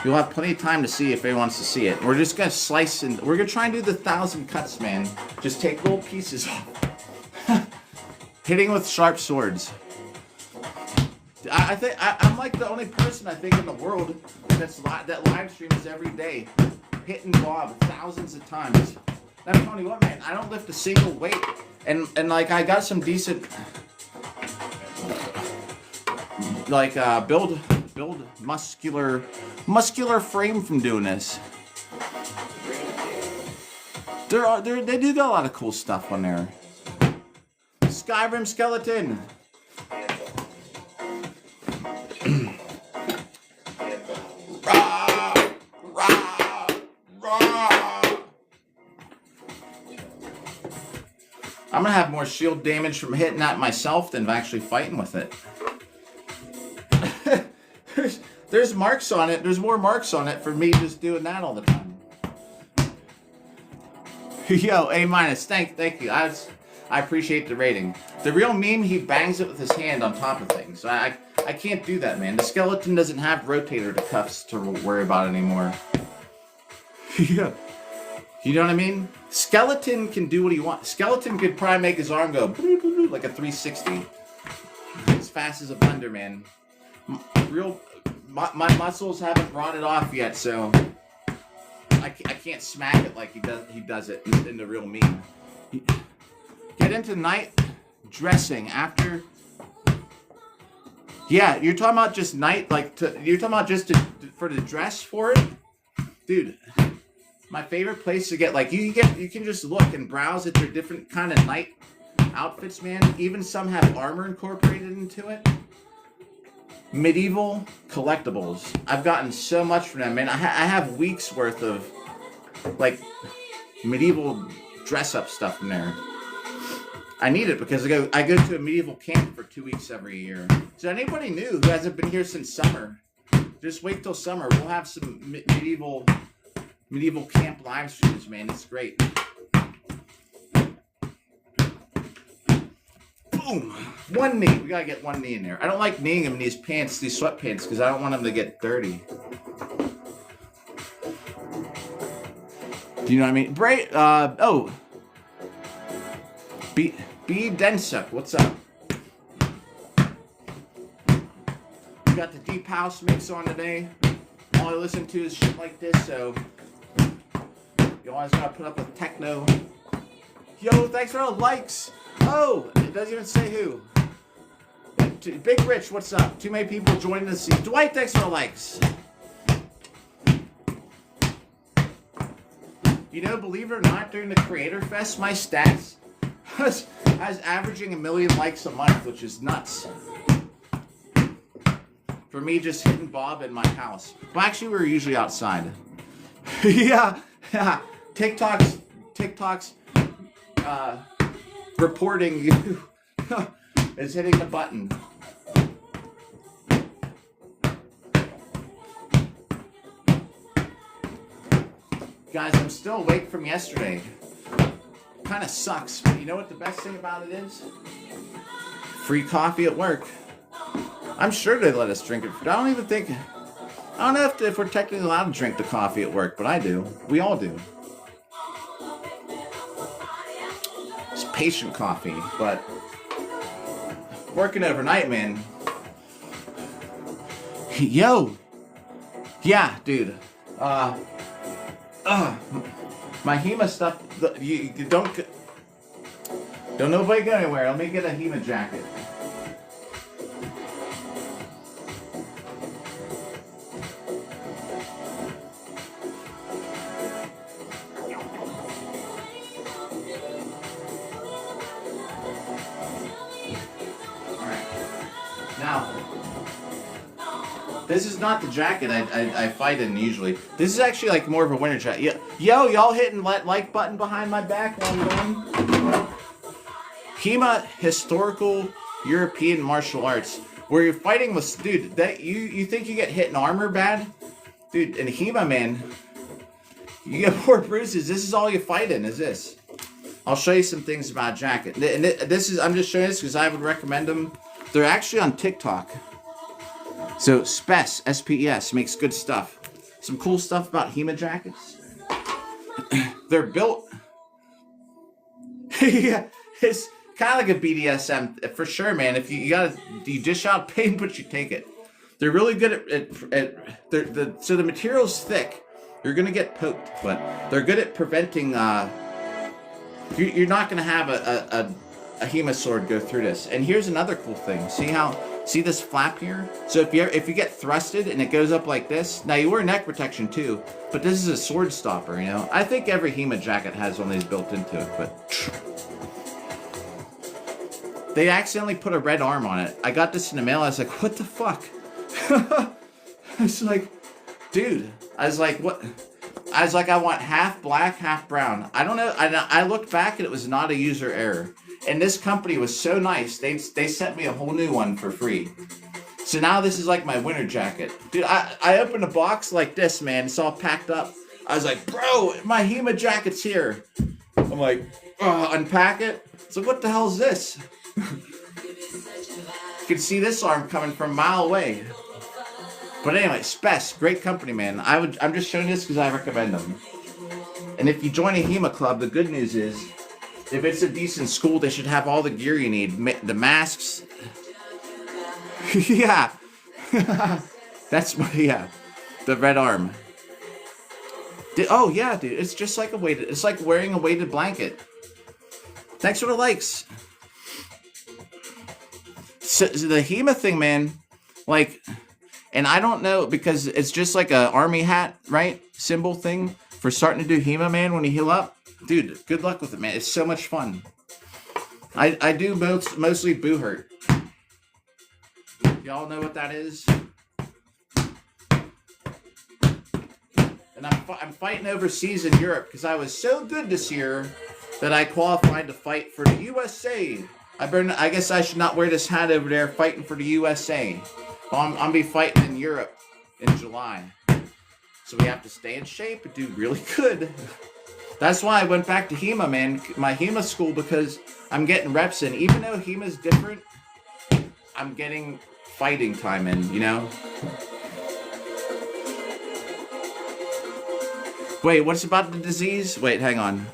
You'll have plenty of time to see if anyone wants to see it. We're just gonna slice and we're gonna try and do the 1,000 cuts, man. Just take little pieces off. Hitting with sharp swords. I think I'm like the only person I think in the world that live streams every day, hitting Bob thousands of times. And I'm telling you what, man, I don't lift a single weight, and like I got some decent like build muscular frame from doing this. They do got a lot of cool stuff on there. Skyrim skeleton. I'm gonna have more shield damage from hitting that myself than actually fighting with it. There's marks on it. There's more marks on it for me just doing that all the time. Yo, A-. Thank you. I appreciate the rating. The real meme, he bangs it with his hand on top of things. So I can't do that, man. The skeleton doesn't have rotator cuffs to worry about anymore. Yeah. You know what I mean? Skeleton can do what he wants. Skeleton could probably make his arm go like a 360. As fast as a blender, man. My muscles haven't rotted off yet, so I can't smack it like he does it in the real meme. Get into night dressing after. Yeah, you're talking about just night, you're talking about just for the dress for it, dude. My favorite place to get, like, you can just look and browse at their different kind of night outfits, man. Even some have armor incorporated into it. Medieval collectibles. I've gotten so much from them, man. I have weeks worth of like medieval dress up stuff from there. I need it because I go to a medieval camp for 2 weeks every year. So anybody new who hasn't been here since summer, just wait till summer. We'll have some medieval camp live streams, man. It's great. Boom. One knee. We gotta get one knee in there. I don't like kneeing him in these pants, these sweatpants, because I don't want them to get dirty. Do you know what I mean? B Densuk, what's up? We got the deep house mix on today. All I listen to is shit like this, so you always gotta put up with techno. Yo, thanks for all the likes. Oh, it doesn't even say who. Big Rich, what's up? Too many people joining the scene. Dwight, thanks for all the likes. You know, believe it or not, during the Creator Fest, my stats, I was averaging 1 million likes a month, which is nuts. For me, just hitting Bob in my house. Well, actually, we were usually outside. yeah. TikTok's reporting you is hitting the button. Guys, I'm still awake from yesterday. Kind of sucks, but you know what the best thing about it is? Free coffee at work. I'm sure they let us drink it. I don't know if we're technically allowed to drink the coffee at work, but I do. We all do. It's patient coffee, but working overnight, man. Yo. Yeah, dude. My HEMA stuff, you don't nobody go anywhere. Let me get a HEMA jacket. Alright. Now, This is not the jacket I fight in usually. This is actually like more of a winter jacket. Yo, y'all hitting like button behind my back while I'm going? HEMA, historical European martial arts, where you're fighting with, dude, that you think you get hit in armor bad? Dude, in HEMA, man, you get more bruises. This is all you fight in, is this. I'll show you some things about jacket. And this is, I'm just showing this because I would recommend them. They're actually on TikTok. So Spes, S-P-E-S, makes good stuff. Some cool stuff about HEMA jackets. They're built. Yeah, it's kind of like a BDSM for sure, man. If you dish out pain, but you take it. They're really good at so the material's thick. You're gonna get poked, but they're good at preventing. You're not gonna have a HEMA sword go through this. And here's another cool thing. See this flap here? So if you get thrusted and it goes up like this, now you wear neck protection too, but this is a sword stopper, you know? I think every HEMA jacket has one of these built into it, but they accidentally put a red arm on it. I got this in the mail, I was like, what the fuck? I was like, dude, I was like, what? I was like, I want half black, half brown. I don't know, I looked back and it was not a user error. And this company was so nice, they sent me a whole new one for free. So now this is like my winter jacket. Dude, I opened a box like this, man. It's all packed up. I was like, bro, my HEMA jacket's here. I'm like, unpack it. So what the hell is this? You can see this arm coming from a mile away. But anyway, Spes, great company, man. I'm just showing this because I recommend them. And if you join a HEMA club, the good news is, if it's a decent school, they should have all the gear you need. The masks. Yeah. Yeah. The red arm. Oh, yeah, dude. It's just like it's like wearing a weighted blanket. Thanks for the likes. So the HEMA thing, man, like, and I don't know, because it's just like a army hat, right? Symbol thing for starting to do HEMA, man, when you heal up. Dude, good luck with it, man. It's so much fun. I do mostly boo hurt. Y'all know what that is? And I'm fighting overseas in Europe because I was so good this year that I qualified to fight for the USA. I guess I should not wear this hat over there fighting for the USA. I'm be fighting in Europe in July. So we have to stay in shape and do really good. That's why I went back to HEMA, man. My HEMA school, because I'm getting reps in. Even though HEMA's different, I'm getting fighting time in, you know? Wait, what's about the disease? Wait, hang on.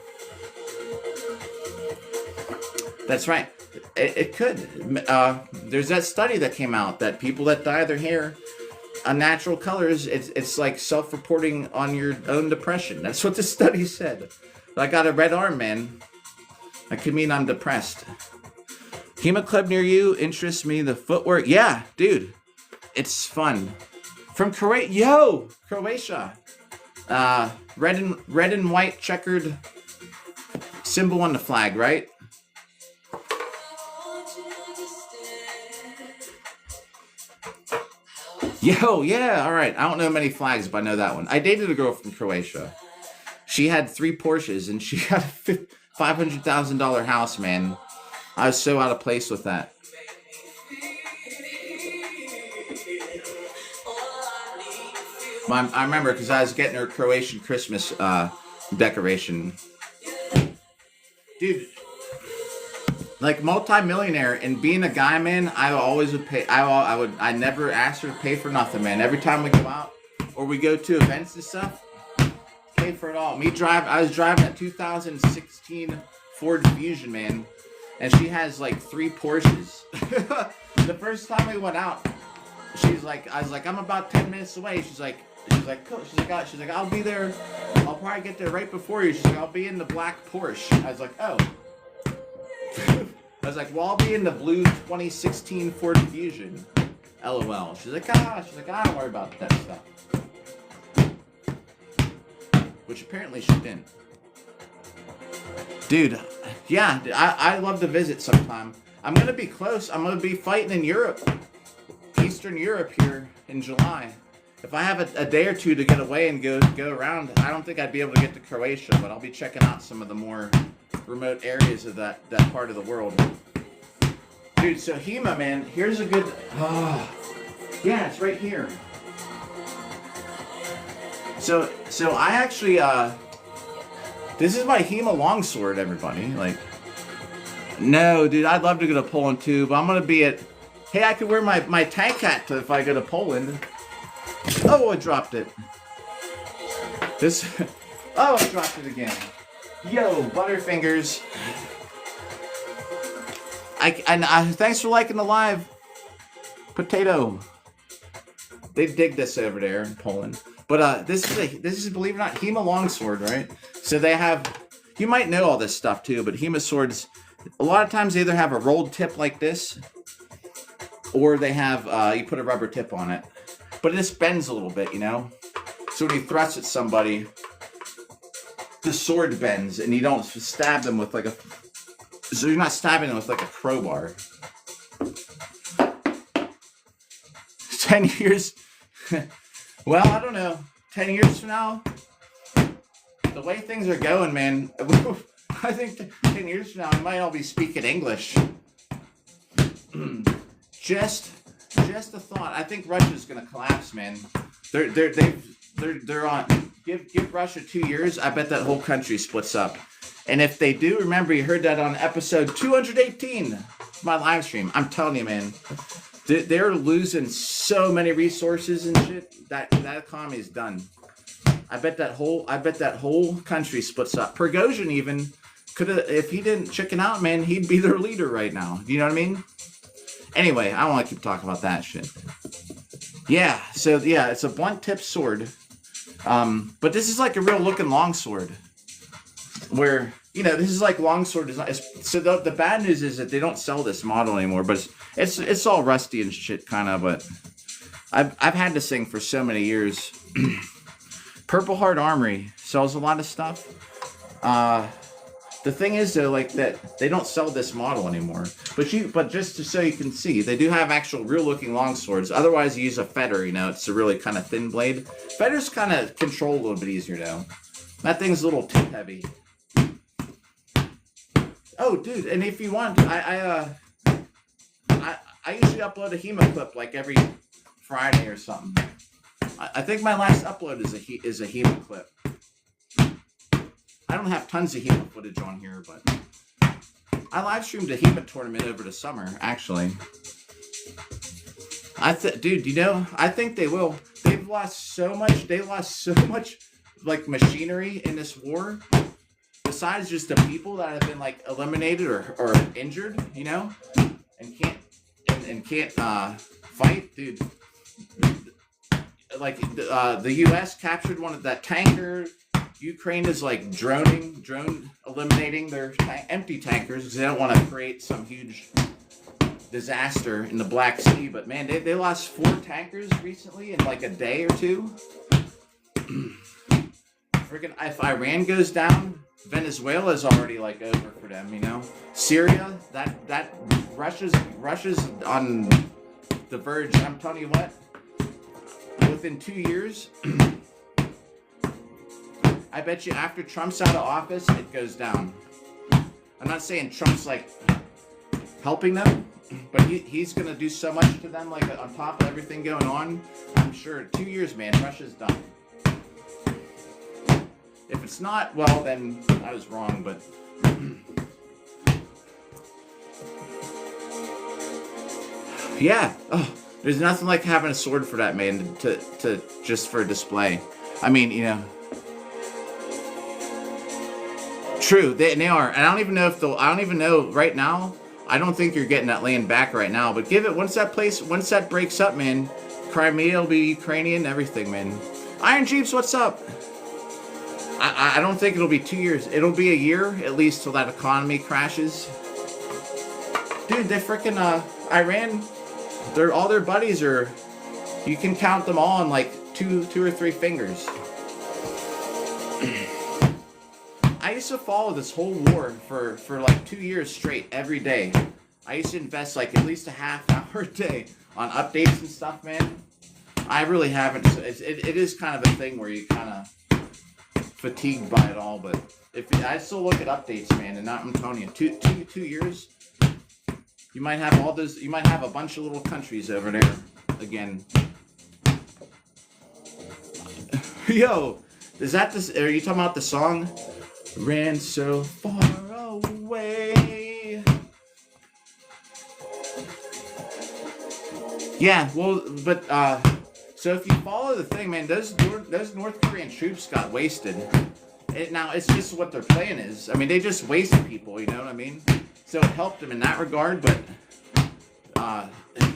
That's right. It could. There's that study that came out that people that dye their hair unnatural colors, it's like self-reporting on your own depression. That's what the study said. I got a red arm, man. That could mean I'm depressed. HEMA club near you interests me. The footwork, yeah, dude, it's fun. From Croatia, yo, Croatia. Red and white checkered symbol on the flag, right? Yo, yeah, all right. I don't know many flags, but I know that one. I dated a girl from Croatia. She had 3 Porsches, and she had a $500,000 house, man. I was so out of place with that. I remember because I was getting her Croatian Christmas decoration. Dude. Like multi-millionaire and being a guy, man, I always would pay. I never asked her to pay for nothing, man. Every time we go out or we go to events and stuff, pay for it all. I was driving a 2016 Ford Fusion, man, and she has like 3 Porsches. The first time we went out, I was like, I'm about 10 minutes away. She's like, cool. She's like, I'll be there. I'll probably get there right before you. She's like, I'll be in the black Porsche. I was like, oh. I was like, well, I'll be in the blue 2016 Ford Fusion. LOL. She's like, I don't worry about that stuff. Which apparently she didn't. Dude, yeah, I'd love to visit sometime. I'm going to be close. I'm going to be fighting in Europe. Eastern Europe here in July. If I have a day or two to get away and go around, I don't think I'd be able to get to Croatia, but I'll be checking out some of the more remote areas of that part of the world. Dude, so HEMA, man, here's a good... yeah, it's right here. So I actually, this is my HEMA longsword, everybody. Like, no, dude, I'd love to go to Poland too, but I'm going to be at... Hey, I could wear my tank hat if I go to Poland. Oh, I dropped it. This... Oh, I dropped it again. Yo, Butterfingers. Thanks for liking the live. Potato. They dig this over there in Poland. But this is believe it or not, HEMA longsword, right? So they have, you might know all this stuff too, but HEMA swords, a lot of times they either have a rolled tip like this, or they have you put a rubber tip on it. But this bends a little bit, you know. So when you thrust at somebody, the sword bends, and you don't stab them with like a. So you're not stabbing them with like a crowbar. 10 years. Well, I don't know. 10 years from now, the way things are going, man, I think 10 years from now, we might all be speaking English. Just a thought. I think Russia's gonna collapse, man. They're on. Give Russia 2 years. I bet that whole country splits up. And if they do, remember you heard that on episode 218, my live stream. I'm telling you, man. They're losing so many resources and shit. That economy is done. I bet that whole country splits up. Prigozhin even could have, if he didn't chicken out, man, he'd be their leader right now. Do you know what I mean? Anyway, I don't want to keep talking about that shit. Yeah, so yeah, it's a blunt tip sword. But this is like a real looking longsword. Where, you know, this is like longsword design. So the bad news is that they don't sell this model anymore, but it's all rusty and shit kind of, but I've had this thing for so many years. Purple Heart Armory sells a lot of stuff. The thing is though, like that they don't sell this model anymore. But just so you can see, they do have actual real looking long swords. Otherwise you use a fetter, you know, it's a really kind of thin blade. Fetters kind of control a little bit easier though. That thing's a little too heavy. Oh dude, and if you want, I usually upload a HEMA clip like every Friday or something. I think my last upload is a HEMA clip. I don't have tons of HEMA footage on here, but I live streamed a HEMA tournament over the summer, actually. Dude, you know, I think they will. They've lost so much. They lost so much, like, machinery in this war. Besides just the people that have been, like, eliminated or injured, you know, and can't fight, dude. Like the U.S. captured one of that tanker. Ukraine is like drone eliminating their empty tankers because they don't want to create some huge disaster in the Black Sea. But man, they lost 4 tankers recently in like a day or two. Freaking, if Iran goes down, Venezuela is already like over for them. You know, Syria, that Russia's on the verge. I'm telling you what. Within 2 years. I bet you after Trump's out of office, it goes down. I'm not saying Trump's like helping them, but he's going to do so much to them, like on top of everything going on. I'm sure 2 years, man, Russia's done. If it's not, well, then I was wrong, but... yeah. Oh, there's nothing like having a sword for that, man, to just for display. I mean, you know... True, they are, and I don't even know if they'll. I don't even know right now. I don't think you're getting that land back right now. But give it once that breaks up, man. Crimea will be Ukrainian, everything, man. Iron Jeeps, what's up? I don't think it'll be 2 years. It'll be a year at least till that economy crashes. Dude, they freaking Iran. All their buddies are. You can count them all on like two or three fingers. I used to follow this whole war for like 2 years straight every day. I used to invest like at least a half hour a day on updates and stuff, man. I really haven't. It is kind of a thing where you kind of fatigued by it all, but if I still look at updates, man, and I'm telling you, two years, you might have all those. You might have a bunch of little countries over there again. Yo, is that this? Are you talking about the song? Ran so far away. Yeah, well, but so if you follow the thing, man, those North Korean troops got wasted. Now it's just what their plan is. I mean, they just wasted people. You know what I mean? So it helped them in that regard. But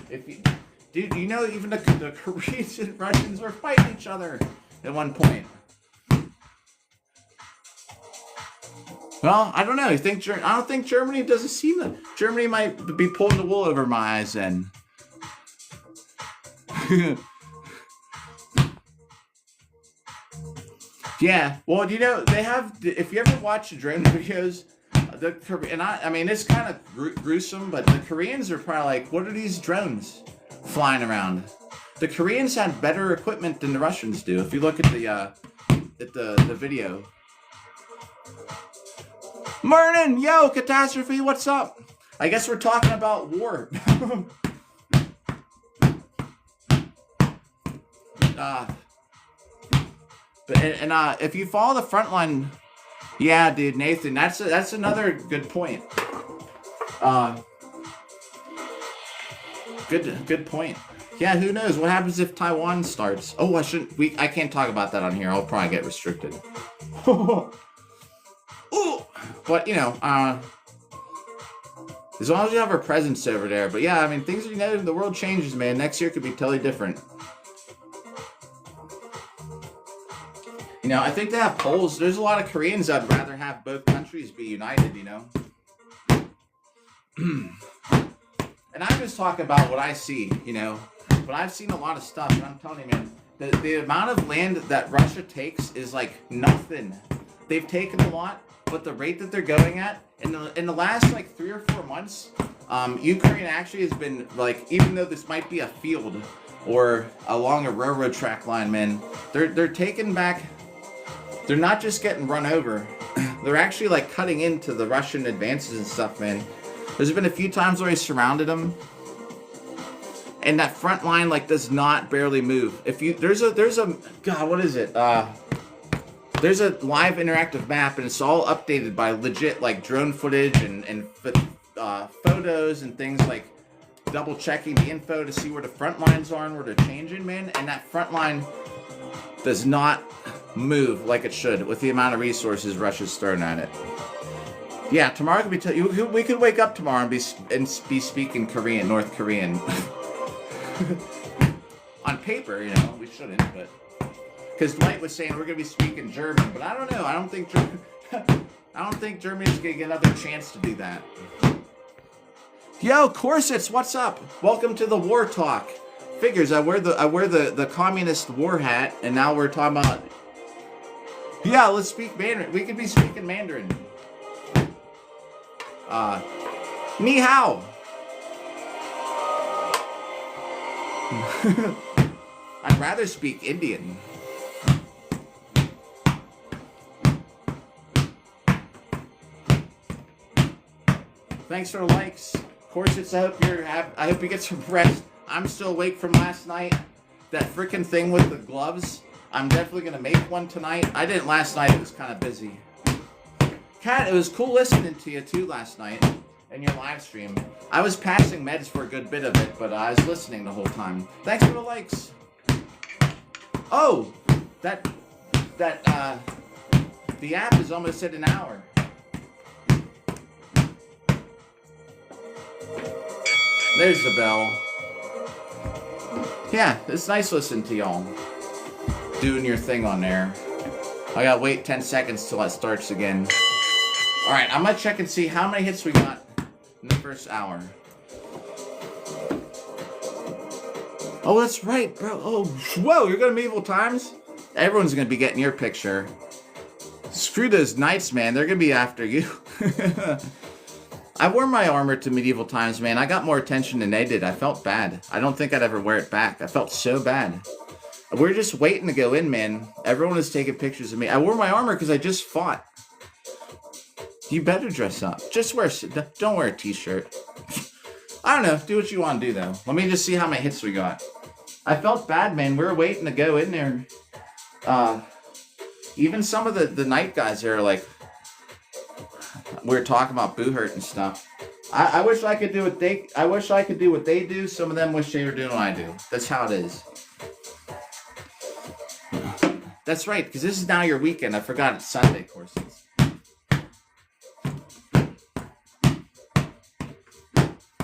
if you, dude, you know, even the Koreans and Russians were fighting each other at one point. Well, I don't know. I don't think Germany doesn't seem that. Germany might be pulling the wool over my eyes then. Yeah, well, you know, they have, if you ever watch the drone videos, I mean, it's kind of gruesome, but the Koreans are probably like, what are these drones flying around? The Koreans had better equipment than the Russians do, if you look at the video. Morning, yo, Catastrophe, what's up? I guess we're talking about war. But if you follow the front line, yeah, dude, Nathan, that's another good point. Good point. Yeah, who knows what happens if Taiwan starts? Oh, I can't talk about that on here. I'll probably get restricted. Ooh, but you know, as long as you have our presence over there. But yeah, I mean, things, you know, the world changes, man. Next year could be totally different. You know, I think they have polls. There's a lot of Koreans that'd rather have both countries be united, you know. And I'm just talking about what I see, you know. But I've seen a lot of stuff, and I'm telling you, man, the amount of land that Russia takes is like nothing. They've taken a lot, but the rate that they're going at, in the last like 3 or 4 months, Ukraine actually has been like, even though this might be a field or along a railroad track line, man, they're taking back. They're not just getting run over. They're actually like cutting into the Russian advances and stuff, man. There's been a few times where I surrounded them, and that front line like does not barely move. If you there's a God, what is it? There's a live interactive map, and it's all updated by legit like drone footage and photos and things, like double checking the info to see where the front lines are and where they're changing, man. And that front line does not move like it should with the amount of resources Russia's throwing at it. Yeah, tomorrow could be we could wake up tomorrow and be speaking Korean, North Korean. On paper, you know, we shouldn't, but because Dwight was saying we're gonna be speaking German, but I don't know. I don't think Germany's gonna get another chance to do that. Yo, Corsets, what's up? Welcome to the War Talk. Figures, I wear the communist war hat, and now we're talking about. Yeah, let's speak Mandarin. We could be speaking Mandarin. Ni hao. I'd rather speak Indian. Thanks for the likes. Corsets, I hope you get some rest. I'm still awake from last night. That freaking thing with the gloves. I'm definitely going to make one tonight. I didn't last night. It was kind of busy. Kat, it was cool listening to you too last night in your live stream. I was passing meds for a good bit of it, but I was listening the whole time. Thanks for the likes. Oh, the app is almost at an hour. There's the bell. Yeah, it's nice listening to y'all doing your thing on there. I gotta wait 10 seconds till it starts again. Alright, I'm gonna check and see how many hits we got in the first hour. Oh, that's right, bro. Oh, whoa, you're gonna medieval times? Everyone's gonna be getting your picture. Screw those knights, man. They're gonna be after you. I wore my armor to medieval times, man. I got more attention than they did. I felt bad. I don't think I'd ever wear it back. I felt so bad. We're just waiting to go in, man. Everyone was taking pictures of me. I wore my armor because I just fought. You better dress up. Just wear... Don't wear a t-shirt. I don't know. Do what you want to do, though. Let me just see how many hits we got. I felt bad, man. We were waiting to go in there. Even some of the night guys there are like... We were talking about boo hurt and stuff. I wish I could do what they... I wish I could do what they do. Some of them wish they were doing what I do. That's how it is. That's right, because this is now your weekend. I forgot it's Sunday courses.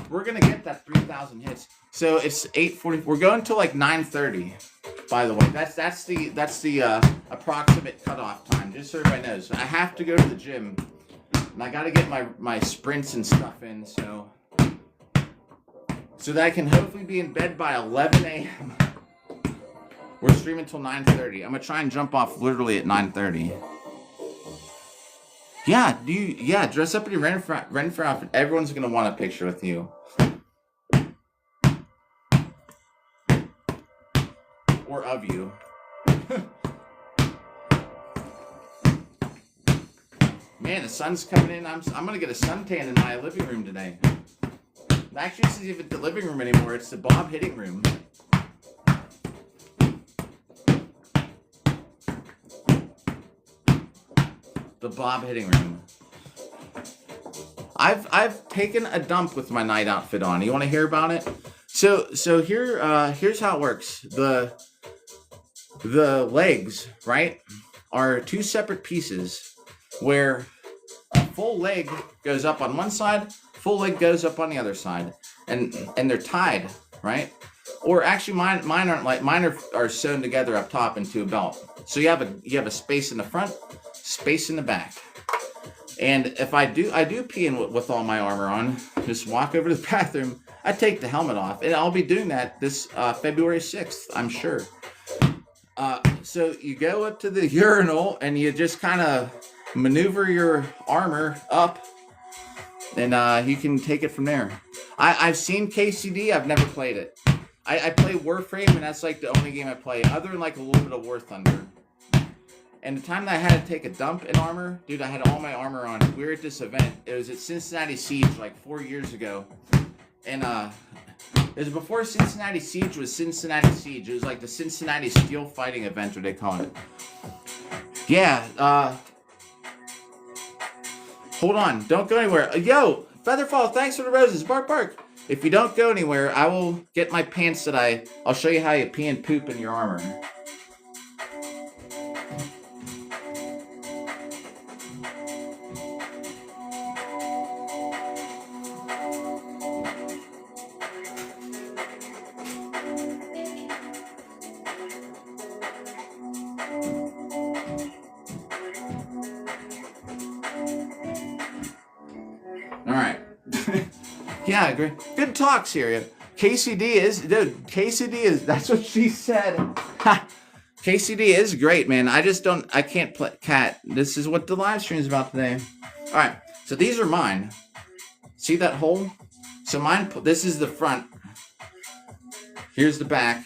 We're gonna get that 3,000 hits. So it's 8:40. We're going to like 9:30. By the way, that's the approximate cutoff time. Just so everybody knows. I have to go to the gym, and I got to get my sprints and stuff in. So that I can hopefully be in bed by 11 a.m. We're streaming till 9:30. I'm gonna try and jump off literally at 9:30. Yeah, dress up in your Renfrew outfit. Everyone's gonna want a picture with you. Or of you. Man, the sun's coming in. I'm gonna get a suntan in my living room today. Actually, this isn't even the living room anymore. It's the Bob hitting room. The Bob hitting room. I've taken a dump with my night outfit on. You want to hear about it? So here's how it works. The legs, right, are two separate pieces where a full leg goes up on one side, full leg goes up on the other side, and they're tied, right? Or actually, mine aren't like mine are sewn together up top into a belt. So you have a space in the front, space in the back. And if I do pee in with all my armor on, just walk over to the bathroom, I take the helmet off, and I'll be doing that this February 6th, I'm sure. So you go up to the urinal and you just kind of maneuver your armor up, and you can take it from there. I've seen KCD. I've never played it. I play Warframe, and that's like the only game I play, other than like a little bit of War Thunder. And the time that I had to take a dump in armor, dude, I had all my armor on. We were at this event. It was at Cincinnati Siege like 4 years ago. And it was before Cincinnati Siege was Cincinnati Siege. It was like the Cincinnati Steel Fighting event, what they call it. Yeah, hold on. Don't go anywhere. Yo, Featherfall, thanks for the roses. Bark, bark. If you don't go anywhere, I will get my pants that I'll show you how you pee and poop in your armor. Yeah, I agree. Good talks here. KCD is, that's what she said. KCD is great, man. I can't play cat. This is what the live stream is about today. All right, so these are mine. See that hole? So mine, this is the front. Here's the back.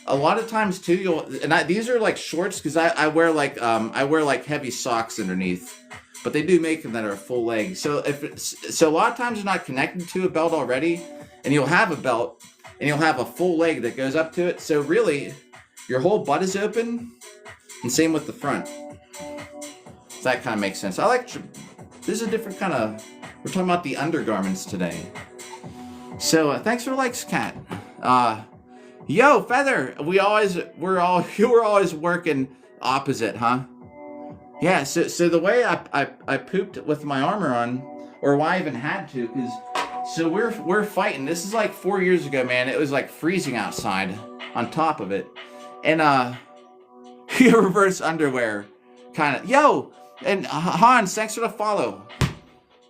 A lot of times too, these are like shorts because I wear like heavy socks underneath. But they do make them that are full leg. So a lot of times you're not connected to a belt already, and you'll have a belt, and you'll have a full leg that goes up to it. So really, your whole butt is open, and same with the front. So that kind of makes sense. This is a different kind of. We're talking about the undergarments today. So thanks for the likes, Kat. Yo, Feather, we're always working opposite, huh? Yeah, so the way I pooped with my armor on, or why I even had to, so we're fighting. This is like 4 years ago, man. It was like freezing outside on top of it. And reverse underwear kind of. Yo, and Hans, thanks for the follow.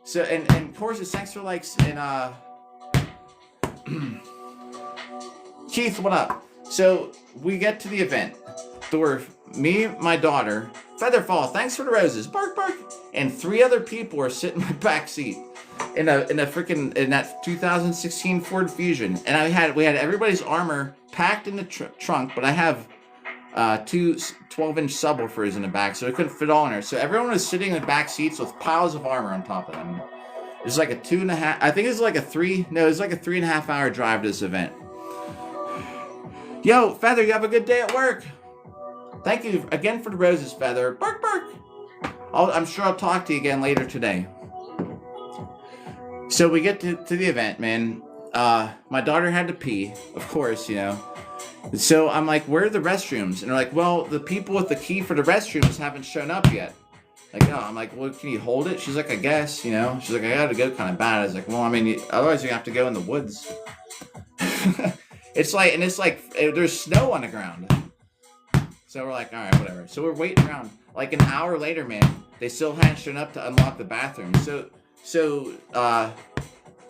So and of course thanks for likes, and Keith, what up? So we get to the event. Me, my daughter, Featherfall, thanks for the roses, bark, bark, and 3 other people are sitting in my back seat. in that 2016 Ford Fusion, and we had everybody's armor packed in the trunk, but I have two 12-inch subwoofers in the back, so it couldn't fit all in there. So everyone was sitting in the back seats with piles of armor on top of them. It was like a 2.5. I think it was like a 3. No, it was like a 3.5 hour drive to this event. Yo, Feather, you have a good day at work. Thank you again for the roses, Feather. Bark, bark. I'm sure I'll talk to you again later today. So we get to the event, man. My daughter had to pee, of course, you know. So I'm like, where are the restrooms? And they're like, well, the people with the key for the restrooms haven't shown up yet. Like, no. I'm like, well, can you hold it? She's like, I guess, you know. She's like, I gotta go kind of bad. I was like, well, I mean, otherwise you have to go in the woods. It's like, there's snow on the ground. So we're like, all right, whatever. So we're waiting around. Like an hour later, man, they still hadn't shown up to unlock the bathroom. So I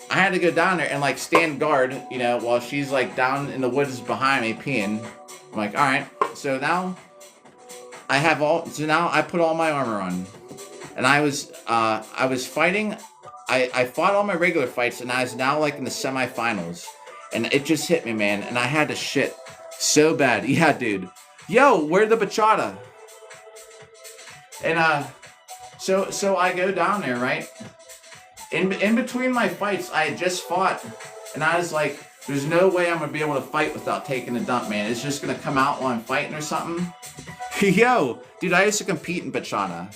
had to go down there and like stand guard, you know, while she's like down in the woods behind me peeing. I'm like, all right. So now I put all my armor on, and I was fighting. I fought all my regular fights, and I was now like in the semifinals, and it just hit me, man, and I had to shit so bad. Yeah, dude. Yo, where's the bachata? And so I go down there, right? In between my fights, I had just fought, and I was like, there's no way I'm gonna be able to fight without taking a dump, man. It's just gonna come out while I'm fighting or something. Yo, dude, I used to compete in bachata.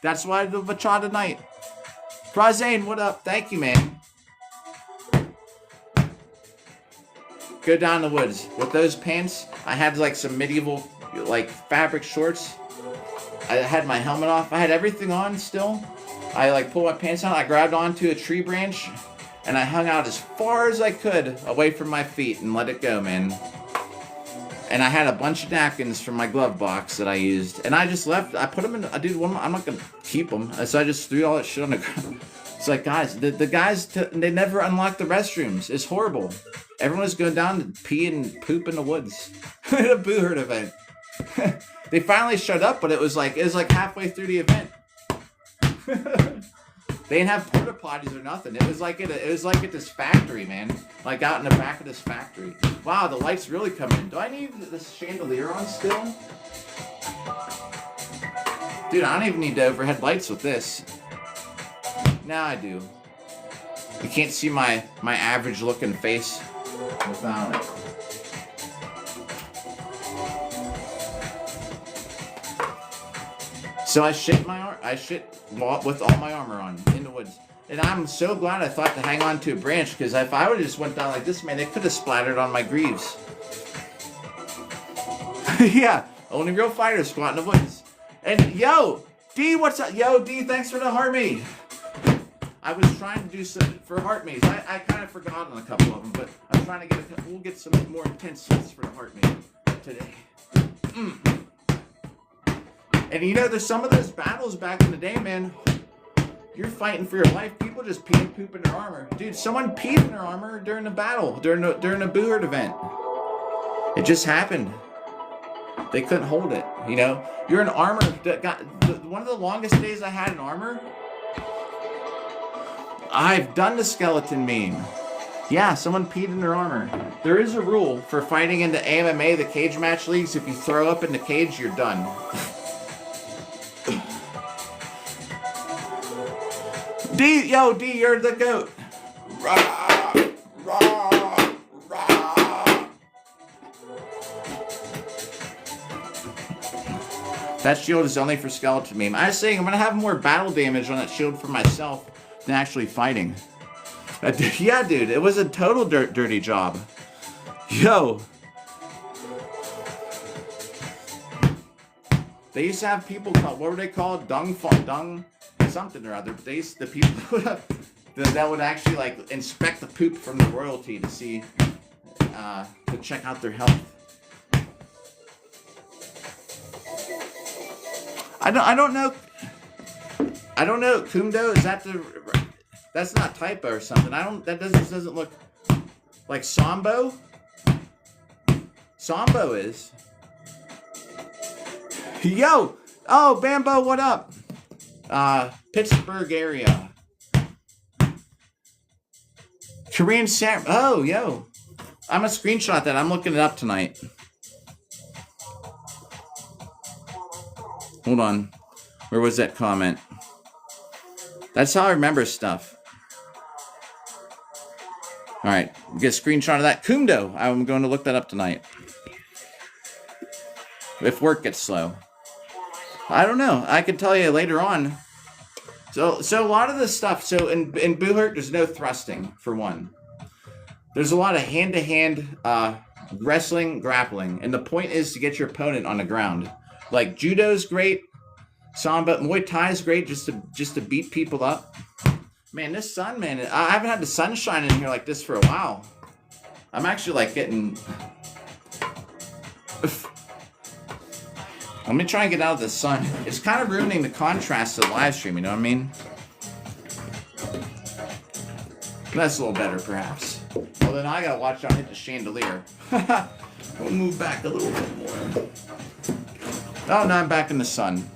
That's why I do bachata night. Brazane, what up? Thank you, man. Go down the woods. With those pants, I had like some medieval like fabric shorts. I had my helmet off. I had everything on still. I like pulled my pants down. I grabbed onto a tree branch and I hung out as far as I could away from my feet and let it go, man. And I had a bunch of napkins from my glove box that I used. And I just left. I put them in. Dude, I'm not going to keep them. So I just threw all that shit on the ground. It's like, guys, the guys, they never unlocked the restrooms. It's horrible. Everyone was going down to pee and poop in the woods. At a Boo Herd event. They finally showed up, but it was like halfway through the event. They didn't have porta potties or nothing. It was like at this factory, man. Like out in the back of this factory. Wow, the lights really come in. Do I need this chandelier on still? Dude, I don't even need the overhead lights with this. Now I do. You can't see my average looking face without it. So I shit with all my armor on in the woods. And I'm so glad I thought to hang on to a branch, because if I would have just went down like this, man, they could have splattered on my greaves. Yeah, only real fighters squat in the woods. And yo, D, what's up? Yo, D, thanks for the heart me. I was trying to do some for heart maze. I kind of forgot on a couple of them, but I'm trying to we'll get some more intense hits for the heart maze today. And you know, there's some of those battles back in the day, man. You're fighting for your life. People just pee and poop in their armor. Dude, someone peed in their armor during the battle, during a Boo Herd event. It just happened. They couldn't hold it, you know? You're in armor. One of the longest days I had in armor, I've done the skeleton meme. Yeah, someone peed in their armor. There is a rule for fighting in the AMMA, the cage match leagues. If you throw up in the cage, you're done. D, you're the GOAT. Rah, rah, rah. That shield is only for skeleton meme. I was saying I'm gonna have more battle damage on that shield for myself than actually fighting. Yeah, dude, it was a total dirty job. Yo. They used to have people called, what were they called? Dung something or other. The people that would actually like inspect the poop from the royalty to see, to check out their health. I don't know. Kumdo, is that that's not typo or something. That doesn't look like Sambo. Sambo is. Yo! Oh, Bambo, what up? Pittsburgh area. Korean Sam. Oh, yo. I'm gonna screenshot that. I'm looking it up tonight. Hold on. Where was that comment? That's how I remember stuff. All right, get a screenshot of that. Kumdo. I'm going to look that up tonight. If work gets slow. I don't know. I can tell you later on. So a lot of this stuff. So in Buhurt, there's no thrusting for one. There's a lot of hand-to-hand wrestling, grappling, and the point is to get your opponent on the ground. Like judo's great, Samba, Muay Thai is great just to beat people up. Man, this sun, man, I haven't had the sunshine in here like this for a while. I'm actually like getting. Let me try and get out of the sun. It's kind of ruining the contrast of the live stream, you know what I mean? That's a little better, perhaps. Well, then I gotta watch out hit the chandelier. We'll move back a little bit more. Oh, now I'm back in the sun.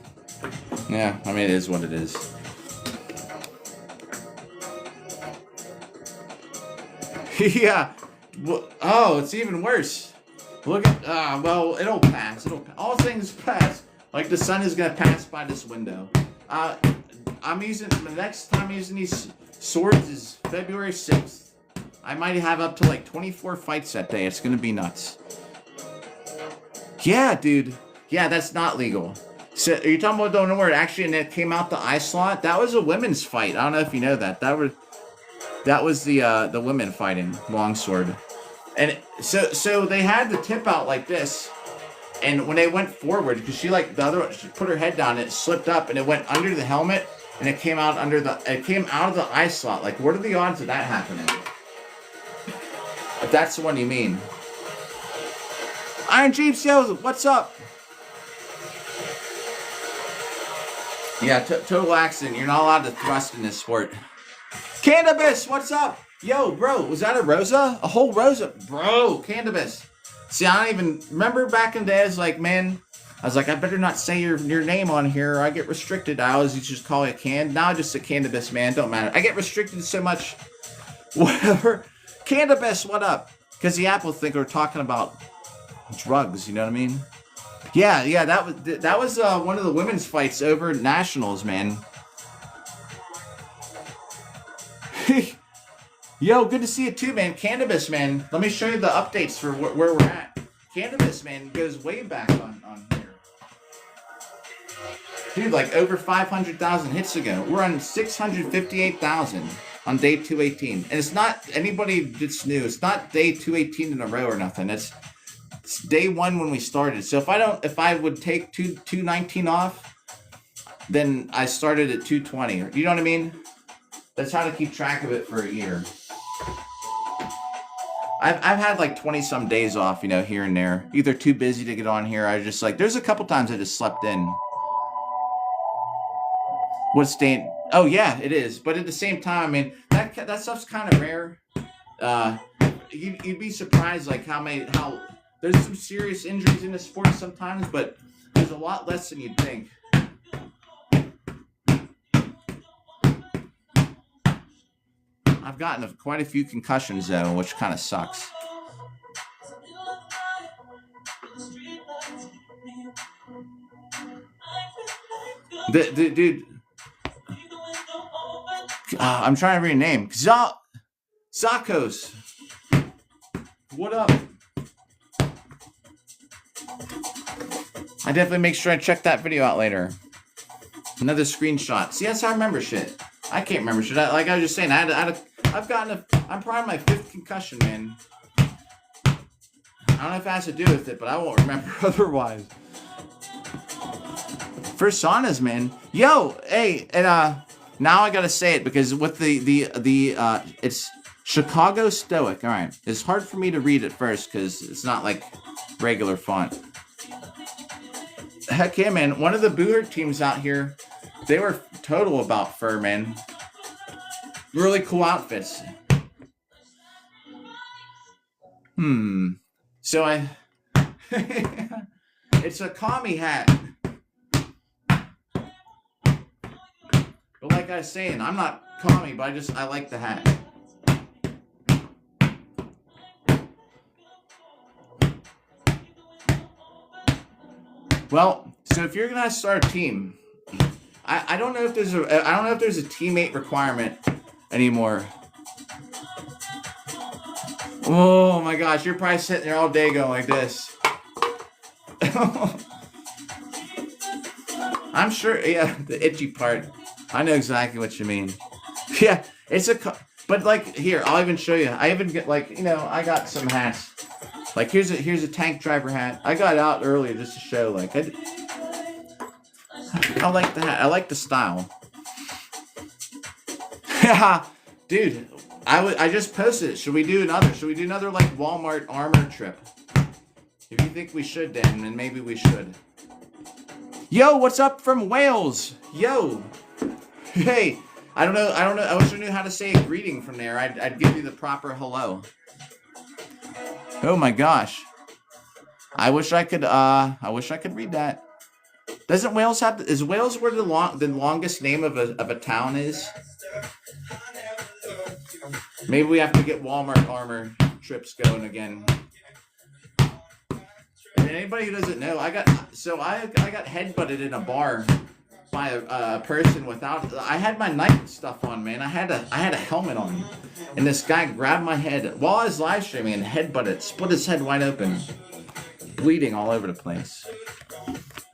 Yeah, I mean, it is what it is. Yeah. Well, oh, it's even worse. Look at, well, it'll pass. All things pass. Like the sun is gonna pass by this window. I'm using, the next time I'm using these swords is February 6th. I might have up to like 24 fights that day. It's gonna be nuts. Yeah, dude. Yeah, that's not legal. So, are you talking about the word? Actually, and it came out the eye slot. That was a women's fight. I don't know if you know that. That was the women fighting longsword. And so they had the tip out like this, and when they went forward, because she put her head down, it slipped up and it went under the helmet, and it came out out of the eye slot. Like, what are the odds of that happening? If that's the one you mean. Iron Jeeps, yo, what's up? Yeah, total accident. You're not allowed to thrust in this sport. Cannabis, what's up? Yo, bro, was that a Rosa? A whole Rosa? Bro, Cannabis. See, I don't even remember back in the day, I was like, I better not say your name on here or I get restricted. I always used to just call you Can. Now I just say Cannabis, man. Don't matter. I get restricted so much. Whatever. Cannabis, what up? Because the Apple think we're talking about drugs, you know what I mean? Yeah, that was one of the women's fights over nationals, man. Yo, good to see you too, man. Cannabis, man. Let me show you the updates for where we're at. Cannabis, man, goes way back on here. Dude, like over 500,000 hits ago. We're on 658,000 on day 218. And it's not anybody that's new. It's not day 218 in a row or nothing. It's day one when we started. So if I would take 219 off, then I started at 220. You know what I mean? That's how to keep track of it for a year. I've had like 20 some days off, you know, here and there. Either too busy to get on here. I just like, there's a couple times I just slept in. What's day? Oh yeah, it is. But at the same time, I mean, that stuff's kind of rare. You'd be surprised like how there's some serious injuries in the sport sometimes, but there's a lot less than you'd think. I've gotten quite a few concussions though, which kind of sucks. Dude, I'm trying to read a name. Zakos. What up? I definitely make sure I check that video out later. Another screenshot. See, that's how I remember shit. I can't remember shit. Like I was just saying, I'm probably my 5th concussion, man. I don't know if it has to do with it, but I won't remember otherwise. For saunas, man. Yo, hey, and now I gotta say it because with it's Chicago Stoic. All right, it's hard for me to read at first because it's not like regular font. Heck yeah, man. One of the Buhurt teams out here, they were total about fur, man. Really cool outfits. So it's a commie hat. But like I was saying, I'm not commie, but I like the hat. Well, so if you're gonna start a team, I don't know if there's a teammate requirement anymore. Oh my gosh, you're probably sitting there all day going like this. I'm sure, yeah, the itchy part. I know exactly what you mean. Yeah, but like here, I'll even show you. I even get like, I got some hats. Like here's a tank driver hat. I got out earlier just to show. Like I like the hat. I like the style. Yeah, dude. I just posted it. Should we do another? Should we do another like Walmart armor trip? If you think we should, then maybe we should. Yo, what's up from Wales? Yo. Hey, I don't know. I wish I knew how to say a greeting from there. I'd give you the proper hello. Oh my gosh. I wish I could read that. Doesn't Wales have is Wales where the longest name of a town is? Maybe we have to get Walmart armor trips going again. And anybody who doesn't know, I got headbutted in a bar by a person without. I had my night stuff on, man. I had a helmet on, and this guy grabbed my head while I was live streaming and headbutted, split his head wide open, bleeding all over the place.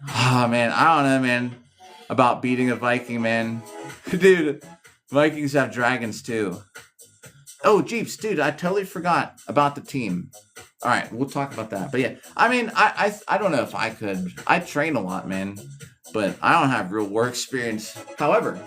Ah, man, I don't know, man, about beating a Viking, man. Dude, Vikings have dragons too. Oh, Jeeps, dude, I totally forgot about the team. All right, we'll talk about that. But yeah, I mean, I don't know if I could. I train a lot, man, but I don't have real war experience. However,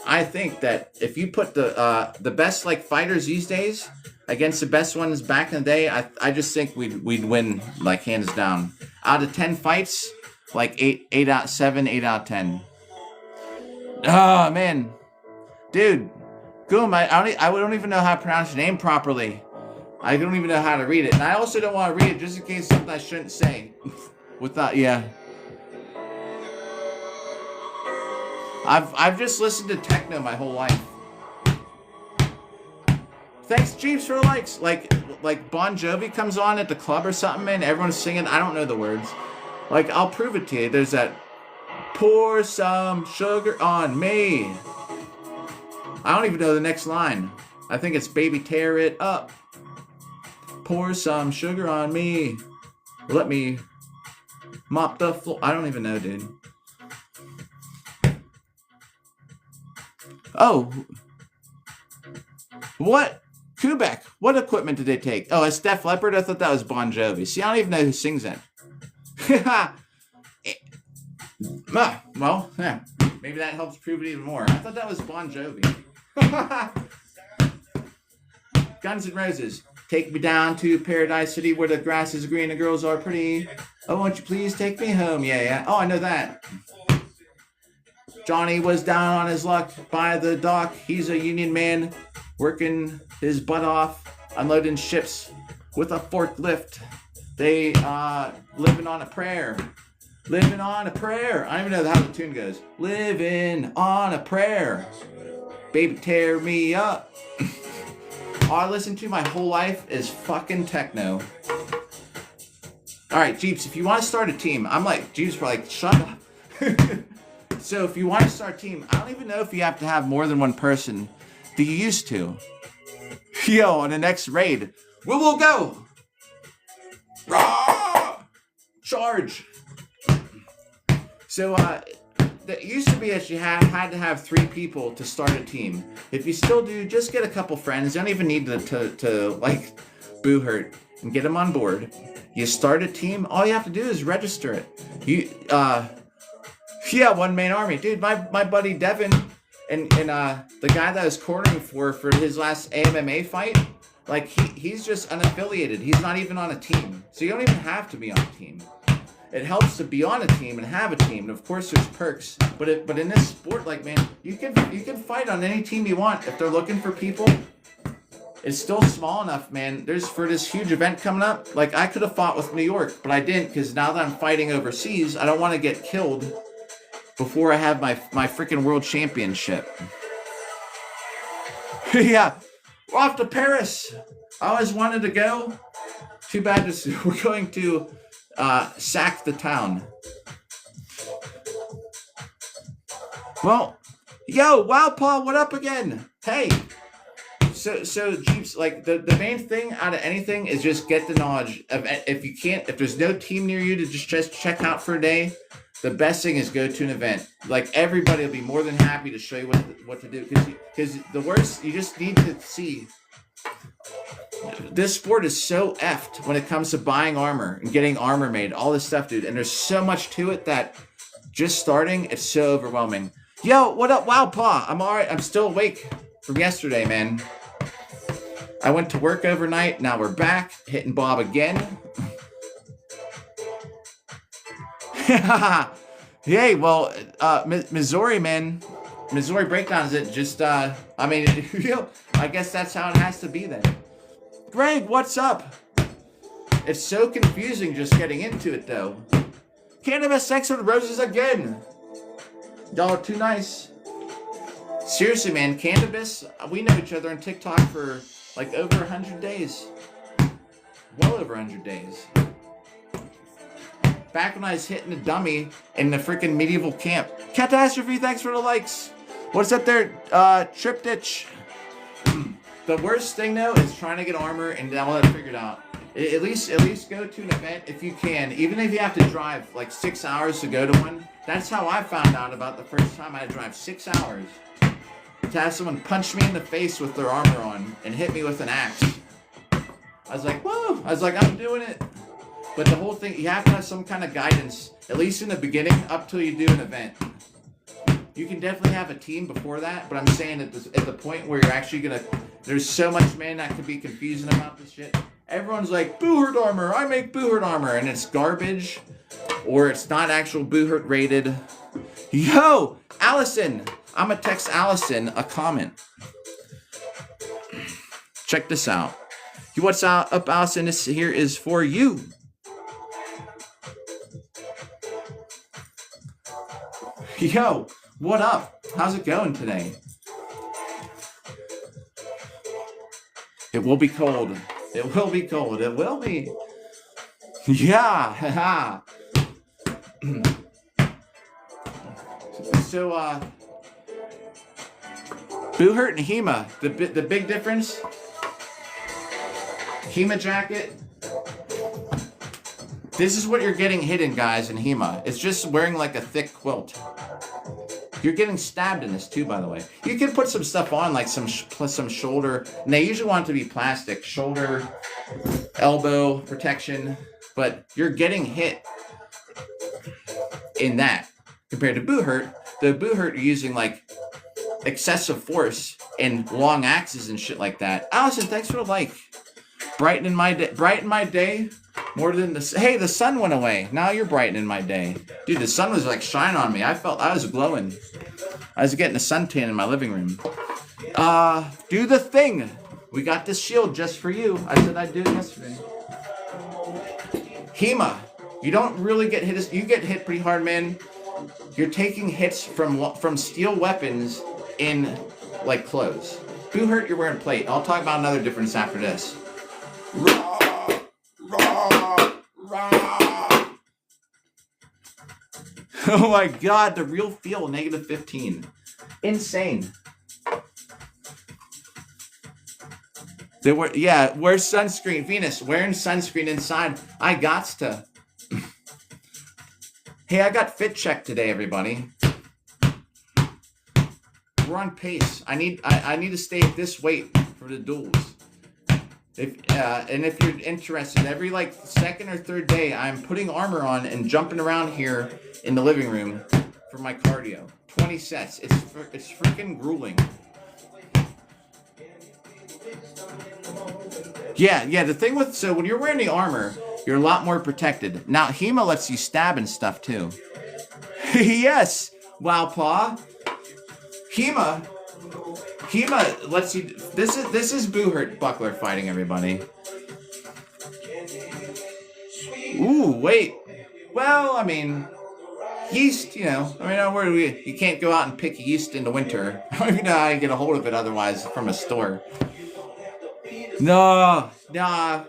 I think that if you put the best like fighters these days against the best ones back in the day, I just think we'd win like hands down. Out of 10 fights, like 8 out 7, 8 out of 10. Oh man, dude, Goom, I don't even know how to pronounce your name properly. I don't even know how to read it, and I also don't want to read it just in case something I shouldn't say. Without, yeah. I've just listened to techno my whole life. Thanks, Jeeps, for the likes. Like Bon Jovi comes on at the club or something, and everyone's singing. I don't know the words. Like, I'll prove it to you. There's that, pour some sugar on me. I don't even know the next line. I think it's baby tear it up. Pour some sugar on me. Let me mop the floor. I don't even know, dude. Oh. What? Quebec. What equipment did they take? Oh, it's Def Leppard? I thought that was Bon Jovi. See, I don't even know who sings that. Well, yeah. Maybe that helps prove it even more. I thought that was Bon Jovi. Guns N' Roses. Take me down to Paradise City where the grass is green and girls are pretty. Oh, won't you please take me home? Yeah, yeah. Oh, I know that. Johnny was down on his luck by the dock. He's a union man working his butt off, unloading ships with a forklift. They living on a prayer. Living on a prayer. I don't even know how the tune goes. Living on a prayer. Baby, tear me up. All I listen to my whole life is fucking techno. Alright, Jeeps, if you want to start a team, I'm like, Jeeps, we're like, shut up. So if you want to start a team, I don't even know if you have to have more than one person that you used to. Yo, on the next raid, we will go. Rawr! Charge. So, it used to be that you had to have 3 people to start a team. If you still do, just get a couple friends. You don't even need to like boo hurt and get them on board. You start a team. All you have to do is register it. Yeah, one man army, dude. My buddy Devin and the guy that I was cornering for his last AMMA fight, like he's just unaffiliated. He's not even on a team, so you don't even have to be on a team. It helps to be on a team and have a team, and of course there's perks. But in this sport, like, man, you can fight on any team you want if they're looking for people. It's still small enough, man. For this huge event coming up, like I could have fought with New York, but I didn't because now that I'm fighting overseas, I don't want to get killed before I have my freaking world championship. Yeah, we're off to Paris. I always wanted to go. Too bad we're going to sack the town. Well, yo, Wow Paul, what up again? Hey. So Jeeps, like the main thing out of anything is just get the knowledge of, if there's no team near you to just check out for a day, the best thing is go to an event. Like everybody will be more than happy to show you what to do, because the worst, you just need to see. This sport is so effed when it comes to buying armor and getting armor made, all this stuff, dude. And there's so much to it that just starting, it's so overwhelming. Yo, what up, Wow Paw? I'm all right. I'm still awake from yesterday, man. I went to work overnight. Now we're back, hitting Bob again. Yay, well, Missouri, man. Missouri Breakdowns, it just, I mean, I guess that's how it has to be then. Greg, what's up? It's so confusing just getting into it, though. Cannabis sex with roses again. Y'all are too nice. Seriously, man, Cannabis, we know each other on TikTok for like over 100 days. Well over 100 days. Back when I was hitting a dummy in the freaking medieval camp. Catastrophe, thanks for the likes. What's up there, Triptych? The worst thing, though, is trying to get armor and all that figured out. At least go to an event if you can. Even if you have to drive like 6 hours to go to one. That's how I found out about the first time I had to drive 6 hours. To have someone punch me in the face with their armor on and hit me with an axe. I was like, whoa! I was like, I'm doing it. But the whole thing, you have to have some kind of guidance, at least in the beginning, up till you do an event. You can definitely have a team before that, but I'm saying at the point where you're actually gonna, there's so much, man, that could be confusing about this shit. Everyone's like, Boohurt armor, I make Boohurt armor, and it's garbage, or it's not actual Boohurt rated. Yo, Allison! I'm gonna text Allison a comment. Check this out. What's up, Allison? This here is for you. Yo, what up? How's it going today? It will be cold. It will be cold. It will be. Yeah, haha. So, Boohurt and Hema, the big difference. Hema jacket. This is what you're getting hidden, guys, in Hema. It's just wearing like a thick quilt. You're getting stabbed in this too, by the way. You can put some stuff on, like some shoulder, and they usually want it to be plastic, shoulder, elbow protection, but you're getting hit in that compared to Boohurt. The Boohurt, you're using like excessive force and long axes and shit like that. Allison, thanks for the like. Brighten my day more than the. Hey, the sun went away. Now you're brightening my day, dude. The sun was like shining on me. I felt I was glowing. I was getting a suntan in my living room. Do the thing. We got this shield just for you. I said I'd do it yesterday. Hema, you don't really get hit. You get hit pretty hard, man. You're taking hits from steel weapons in like clothes. Boohurt, you're wearing plate. I'll talk about another difference after this. Rah, rah, rah. Oh my god, the real feel, negative 15. Insane. Yeah, where's sunscreen? Venus, wearing sunscreen inside. I gots to. Hey, I got fit checked today, everybody. We're on pace. I need to stay at this weight for the duels. And if you're interested, every like second or third day, I'm putting armor on and jumping around here in the living room for my cardio. 20 sets. It's freaking grueling. Yeah. The thing with when you're wearing the armor, you're a lot more protected. Now Hema lets you stab and stuff too. Yes, wow, paw. Hema lets you. This is Boohurt buckler fighting, everybody. Ooh, wait. Well, I mean, yeast. You can't go out and pick yeast in the winter. I don't even know how you get a hold of it otherwise from a store. No, nah.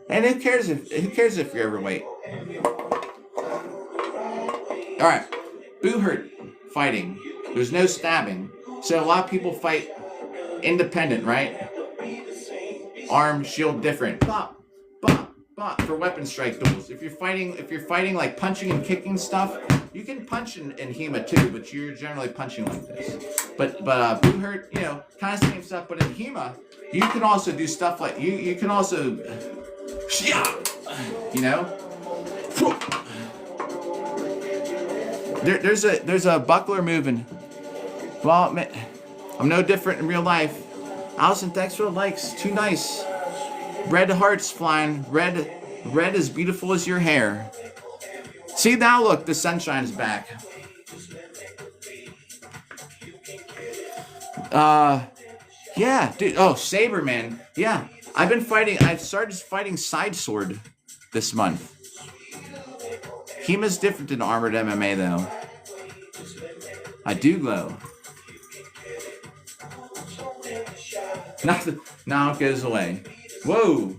And who cares if you're overweight? All right, boo hurt fighting. There's no stabbing, so a lot of people fight independent, right? Arm, shield, different. Bop, bop, bop for weapon strike duels. If you're fighting like punching and kicking stuff, you can punch in HEMA too, but you're generally punching like this. But boo hurt, you know, kind of same stuff. But in HEMA, you can also do stuff like you can also, you know. There's a buckler moving. Well, man, I'm no different in real life. Allison Dexter likes too nice. Red hearts flying. Red as beautiful as your hair. See now, look, the sunshine's back. Yeah, dude. Oh, Saber, man. Yeah, I've started fighting Side Sword this month. HEMA's different than Armored MMA, though. I do glow. Now it goes away. Whoa!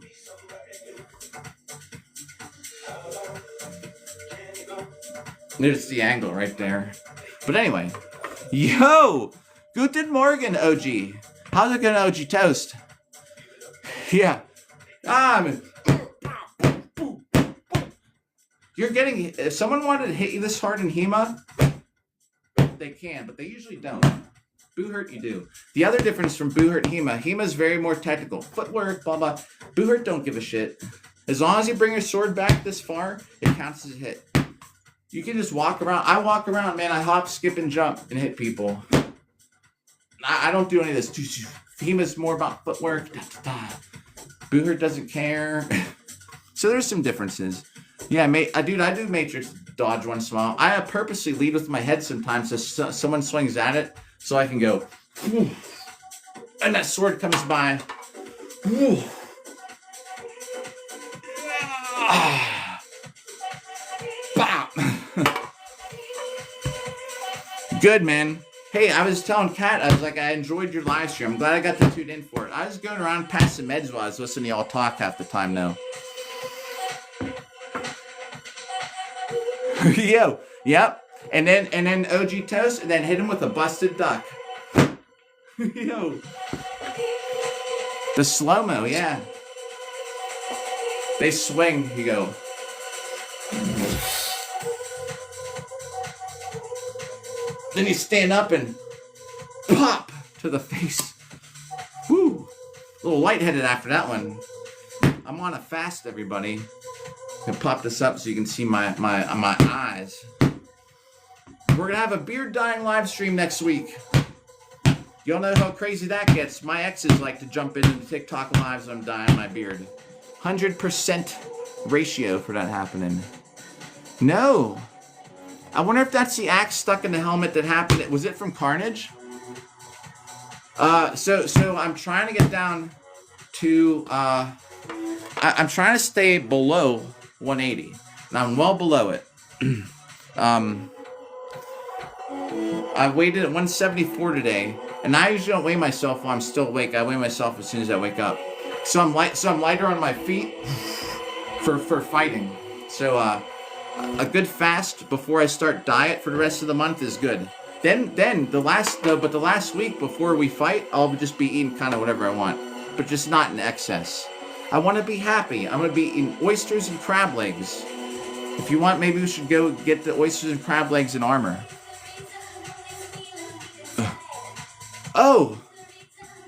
There's the angle right there. But anyway. Yo! Guten Morgen, OG. How's it going, OG Toast? Yeah. You're getting... If someone wanted to hit you this hard in HEMA, they can, but they usually don't. Boo hurt, you do. The other difference from boo hurt HEMA is very more technical. Footwork, blah, blah. Boo hurt don't give a shit. As long as you bring your sword back this far, it counts as a hit. You can just walk around. I walk around, man. I hop, skip, and jump and hit people. I don't do any of this. HEMA's more about footwork. Boo hurt doesn't care. So there's some differences. Yeah, I do Matrix dodge once in a while. I purposely lead with my head sometimes so someone swings at it so I can go, and that sword comes by. Good, man. Hey, I was telling Kat, I was like, I enjoyed your live stream. I'm glad I got to tune in for it. I was going around passing meds while I was listening to y'all talk half the time, though. Yo, yep. And then OG Toast, and then hit him with a busted duck. Yo. The slow-mo, yeah. They swing, you go. Then you stand up and pop to the face. Woo. A little lightheaded after that one. I'm on a fast, everybody. I'm gonna pop this up so you can see my eyes. We're gonna have a beard dyeing live stream next week. Y'all know how crazy that gets. My exes like to jump into the TikTok lives when I'm dyeing my beard. 100% ratio for that happening. No. I wonder if that's the axe stuck in the helmet that happened. Was it from Carnage? So I'm trying to get down to, I'm trying to stay below 180. And I'm well below it. I weighed it at 174 today. And I usually don't weigh myself while I'm still awake. I weigh myself as soon as I wake up. So I'm lighter on my feet for fighting. So, a good fast before I start diet for the rest of the month is good. Then the last week before we fight, I'll just be eating kind of whatever I want, but just not in excess. I want to be happy. I'm going to be eating oysters and crab legs. If you want, maybe we should go get the oysters and crab legs in Armor. Oh,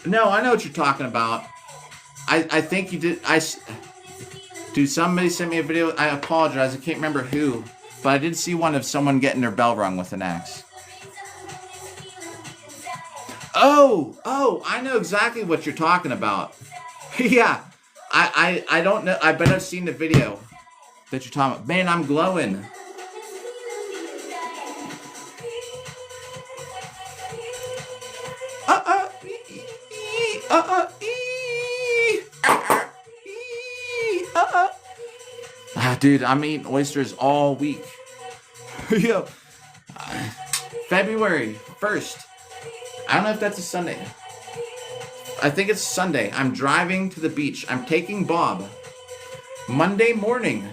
no, I know what you're talking about. I think you did. Dude, somebody sent me a video. I apologize. I can't remember who. But I did see one of someone getting their bell rung with an axe. Oh, I know exactly what you're talking about. Yeah. I don't know. I bet I've seen the video that you're talking about. Man, I'm glowing. Dude, I'm eating oysters all week. Yo, February 1st. I don't know if that's a Sunday. I think it's Sunday. I'm driving to the beach. I'm taking Bob Monday morning,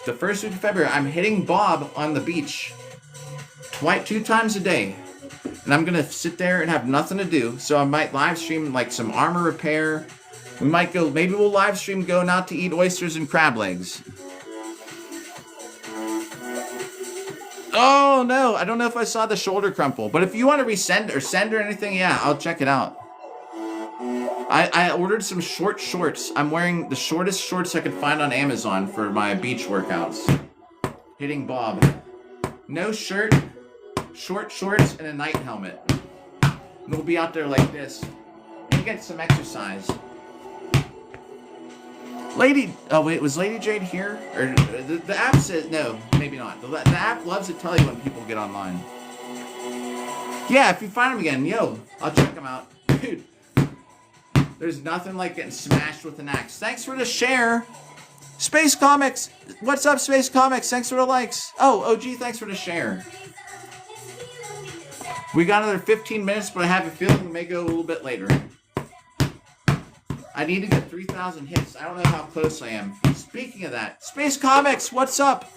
the first week of February, I'm hitting Bob on the beach 2 times a day. And I'm going to sit there and have nothing to do. So I might live stream like some armor repair. We might go, maybe we'll live stream going out to eat oysters and crab legs. Oh no, I don't know if I saw the shoulder crumple. But if you want to resend or send or anything, yeah, I'll check it out. I ordered some short shorts. I'm wearing the shortest shorts I could find on Amazon for my beach workouts. Hitting Bob. No shirt, short shorts, and a night helmet. And we'll be out there like this. And get some exercise. Was Lady Jade here? Or the app says, no, maybe not. The app loves to tell you when people get online. Yeah, if you find them again, yo, I'll check them out. Dude, there's nothing like getting smashed with an axe. Thanks for the share. Space Comics. What's up, Space Comics? Thanks for the likes. Oh, OG, thanks for the share. We got another 15 minutes, but I have a feeling we may go a little bit later. I need to get 3,000 hits. I don't know how close I am. Speaking of that, Space Comics, what's up?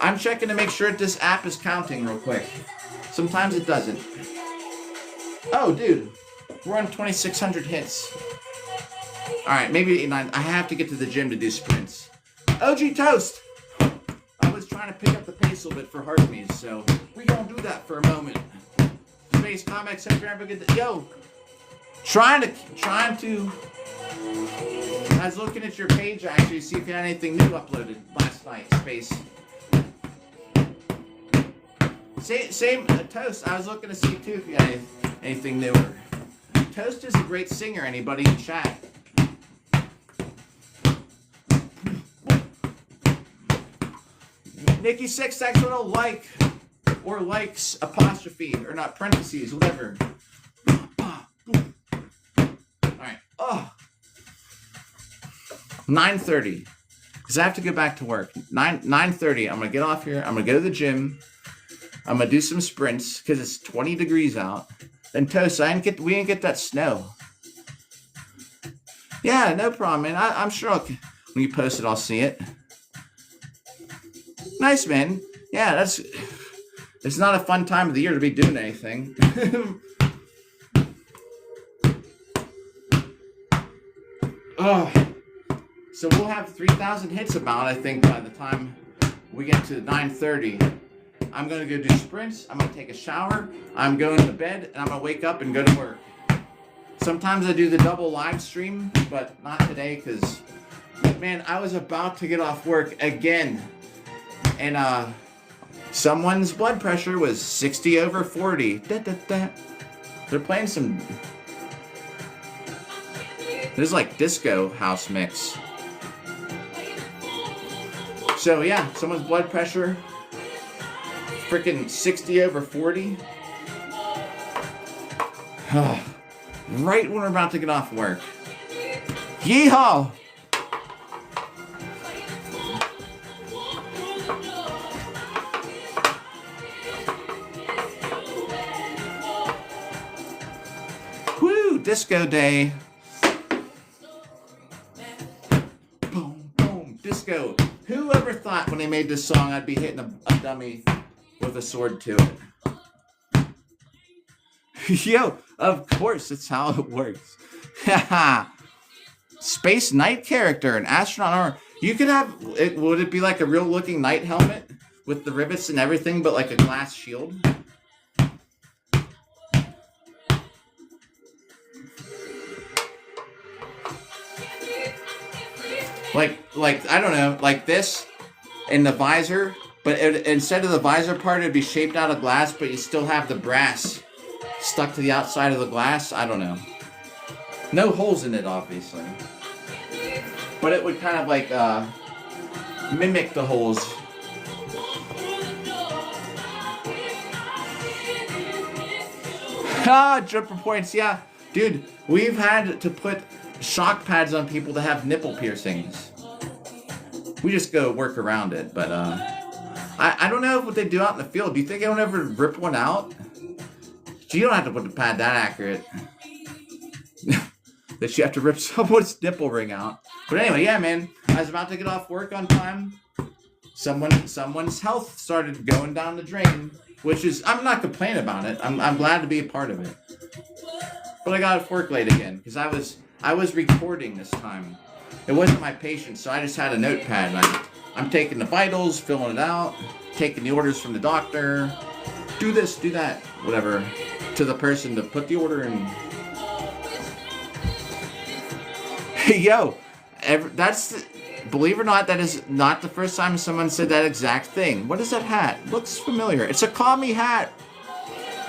I'm checking to make sure that this app is counting real quick. Sometimes it doesn't. Oh, dude. We're on 2,600 hits. Alright, maybe 9. I have to get to the gym to do sprints. OG Toast! I was trying to pick up the pace a little bit for Hardemies, so we're gonna do that for a moment. Space Comics, hope you're having a good day. Yo! Trying to... I was looking at your page actually to see if you had anything new uploaded last night, Space. Same Toast, I was looking to see too if you had anything newer. Toast is a great singer, anybody in chat. Nikki6, thanks for the like. Or likes, apostrophe, or not, parentheses, whatever. Alright, 9:30. Because I have to get back to work. 9:30, I'm going to get off here. I'm going to go to the gym. I'm going to do some sprints because it's 20 degrees out. And Toast, we didn't get that snow. Yeah, no problem, man. I'm sure when you post it, I'll see it. Nice, man. Yeah, it's not a fun time of the year to be doing anything. Oh, so we'll have 3,000 hits about, I think, by the time we get to 9:30. I'm going to go do sprints. I'm going to take a shower. I'm going to bed, and I'm going to wake up and go to work. Sometimes I do the double live stream, but not today because, man, I was about to get off work again. And someone's blood pressure was 60/40. They're playing some... This is like disco house mix. So yeah, someone's blood pressure, freaking 60/40. Right when we're about to get off work. Yeehaw! Woo! Disco day. Boom, boom, disco. Who ever thought when they made this song I'd be hitting a dummy with a sword to it? Yo, of course, that's how it works. Haha. Space Knight character, an astronaut armor. You could have it. Would it be like a real looking knight helmet with the rivets and everything, but like a glass shield? Like I don't know, like this in the visor, but instead of the visor part, it'd be shaped out of glass, but you still have the brass stuck to the outside of the glass. I don't know. No holes in it, obviously. But it would kind of like mimic the holes. Jumper points, yeah. Dude, we've had to put shock pads on people to have nipple piercings. We just go work around it, but I don't know what they do out in the field. Do you think anyone ever rip one out? You don't have to put the pad that accurate. That you have to rip someone's nipple ring out. But anyway, yeah, man. I was about to get off work on time. Someone's health started going down the drain, which is, I'm not complaining about it. I'm glad to be a part of it. But I got off work late again because I was recording this time. It wasn't my patient, so I just had a notepad. And I'm taking the vitals, filling it out, taking the orders from the doctor. Do this, do that, whatever, to the person to put the order in. Hey, yo, believe it or not, that is not the first time someone said that exact thing. What is that hat? Looks familiar. It's a commie hat.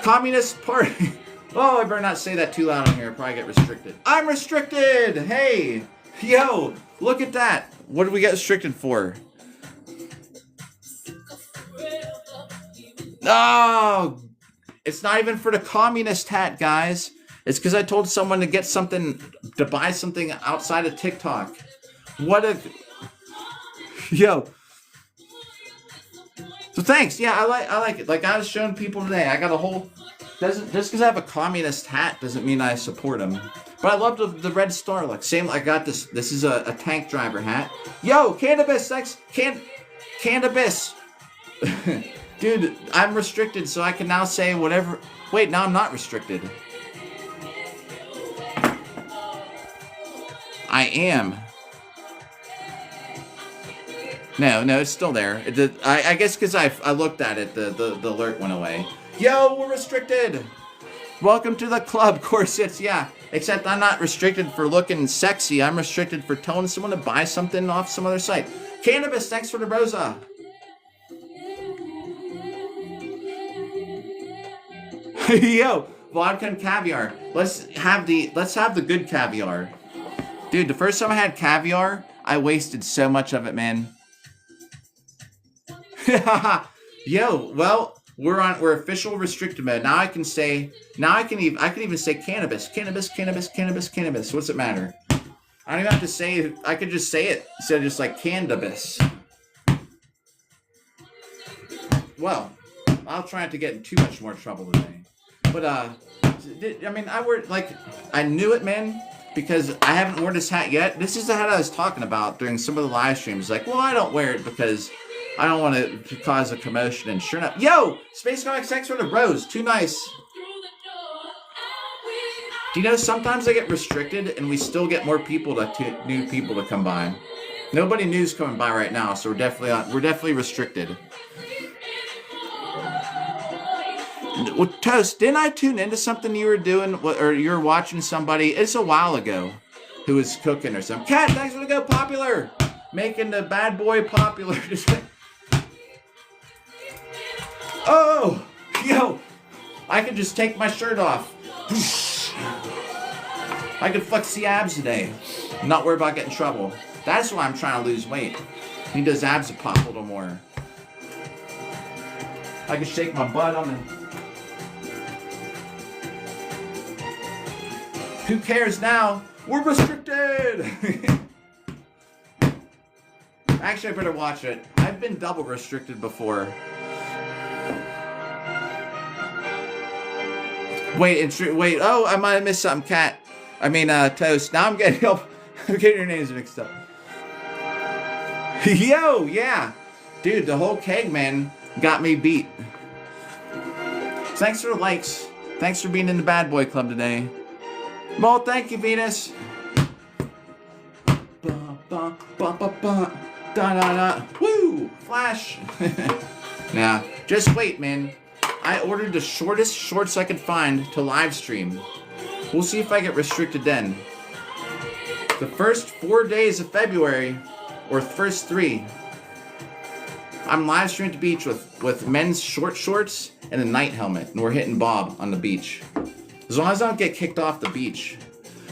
Communist Party. Oh, I better not say that too loud on here. I'll probably get restricted. I'm restricted! Hey! Yo, look at that. What did we get restricted for? Oh, it's not even for the communist hat, guys. It's because I told someone to get something, to buy something outside of TikTok. What a... Yo. So thanks. Yeah, I like it. Like I was showing people today, I got a whole... Just because I have a communist hat doesn't mean I support them. But I love the red star. Like, same, I got this. This is a tank driver hat. Yo, cannabis, thanks. Cannabis. Dude, I'm restricted, so I can now say whatever. Wait, now I'm not restricted. I am. No, it's still there. I guess because I looked at it, the alert went away. Yo, we're restricted. Welcome to the club, corsets. Yeah, except I'm not restricted for looking sexy. I'm restricted for telling someone to buy something off some other site. Cannabis, thanks for the rosa. Yo, vodka and caviar. Let's have the good caviar. Dude, the first time I had caviar, I wasted so much of it, man. Yo, well, we're official restricted mode. Now I can even say cannabis. What's it matter? I don't even have to say it. I could just say it instead of just like cannabis. Well, I'll try not to get in too much more trouble today. But I mean, I knew it, man, because I haven't worn this hat yet. This is the hat I was talking about during some of the live streams. Like, well, I don't wear it because I don't want to cause a commotion. And sure enough, yo, Space Comics, thanks for the rose. Too nice. Do you know sometimes I get restricted and we still get more people new people to come by? Nobody new's coming by right now, so we're definitely restricted. Well, Toast, didn't I tune into something you were doing, or you were watching somebody? It's a while ago, who was cooking or something. Cat, thanks for the go popular, making the bad boy popular. Oh, yo, I could just take my shirt off. I could flex the abs today. Not worry about getting in trouble. That's why I'm trying to lose weight. I need those abs to pop a little more. I can shake my butt on the... Who cares now? We're restricted! Actually, I better watch it. I've been double restricted before. Wait. Oh, I might have missed something, Cat. Toast. Now I'm getting your names mixed up. Yo, yeah. Dude, the whole keg, man, got me beat. Thanks for the likes. Thanks for being in the Bad Boy Club today. Well, thank you, Venus. Woo! Flash. Now, just wait, man. I ordered the shortest shorts I could find to live stream. We'll see if I get restricted then. The first 4 days of February, or first 3, I'm live streaming at the beach with men's short shorts and a night helmet, and we're hitting Bob on the beach. As long as I don't get kicked off the beach.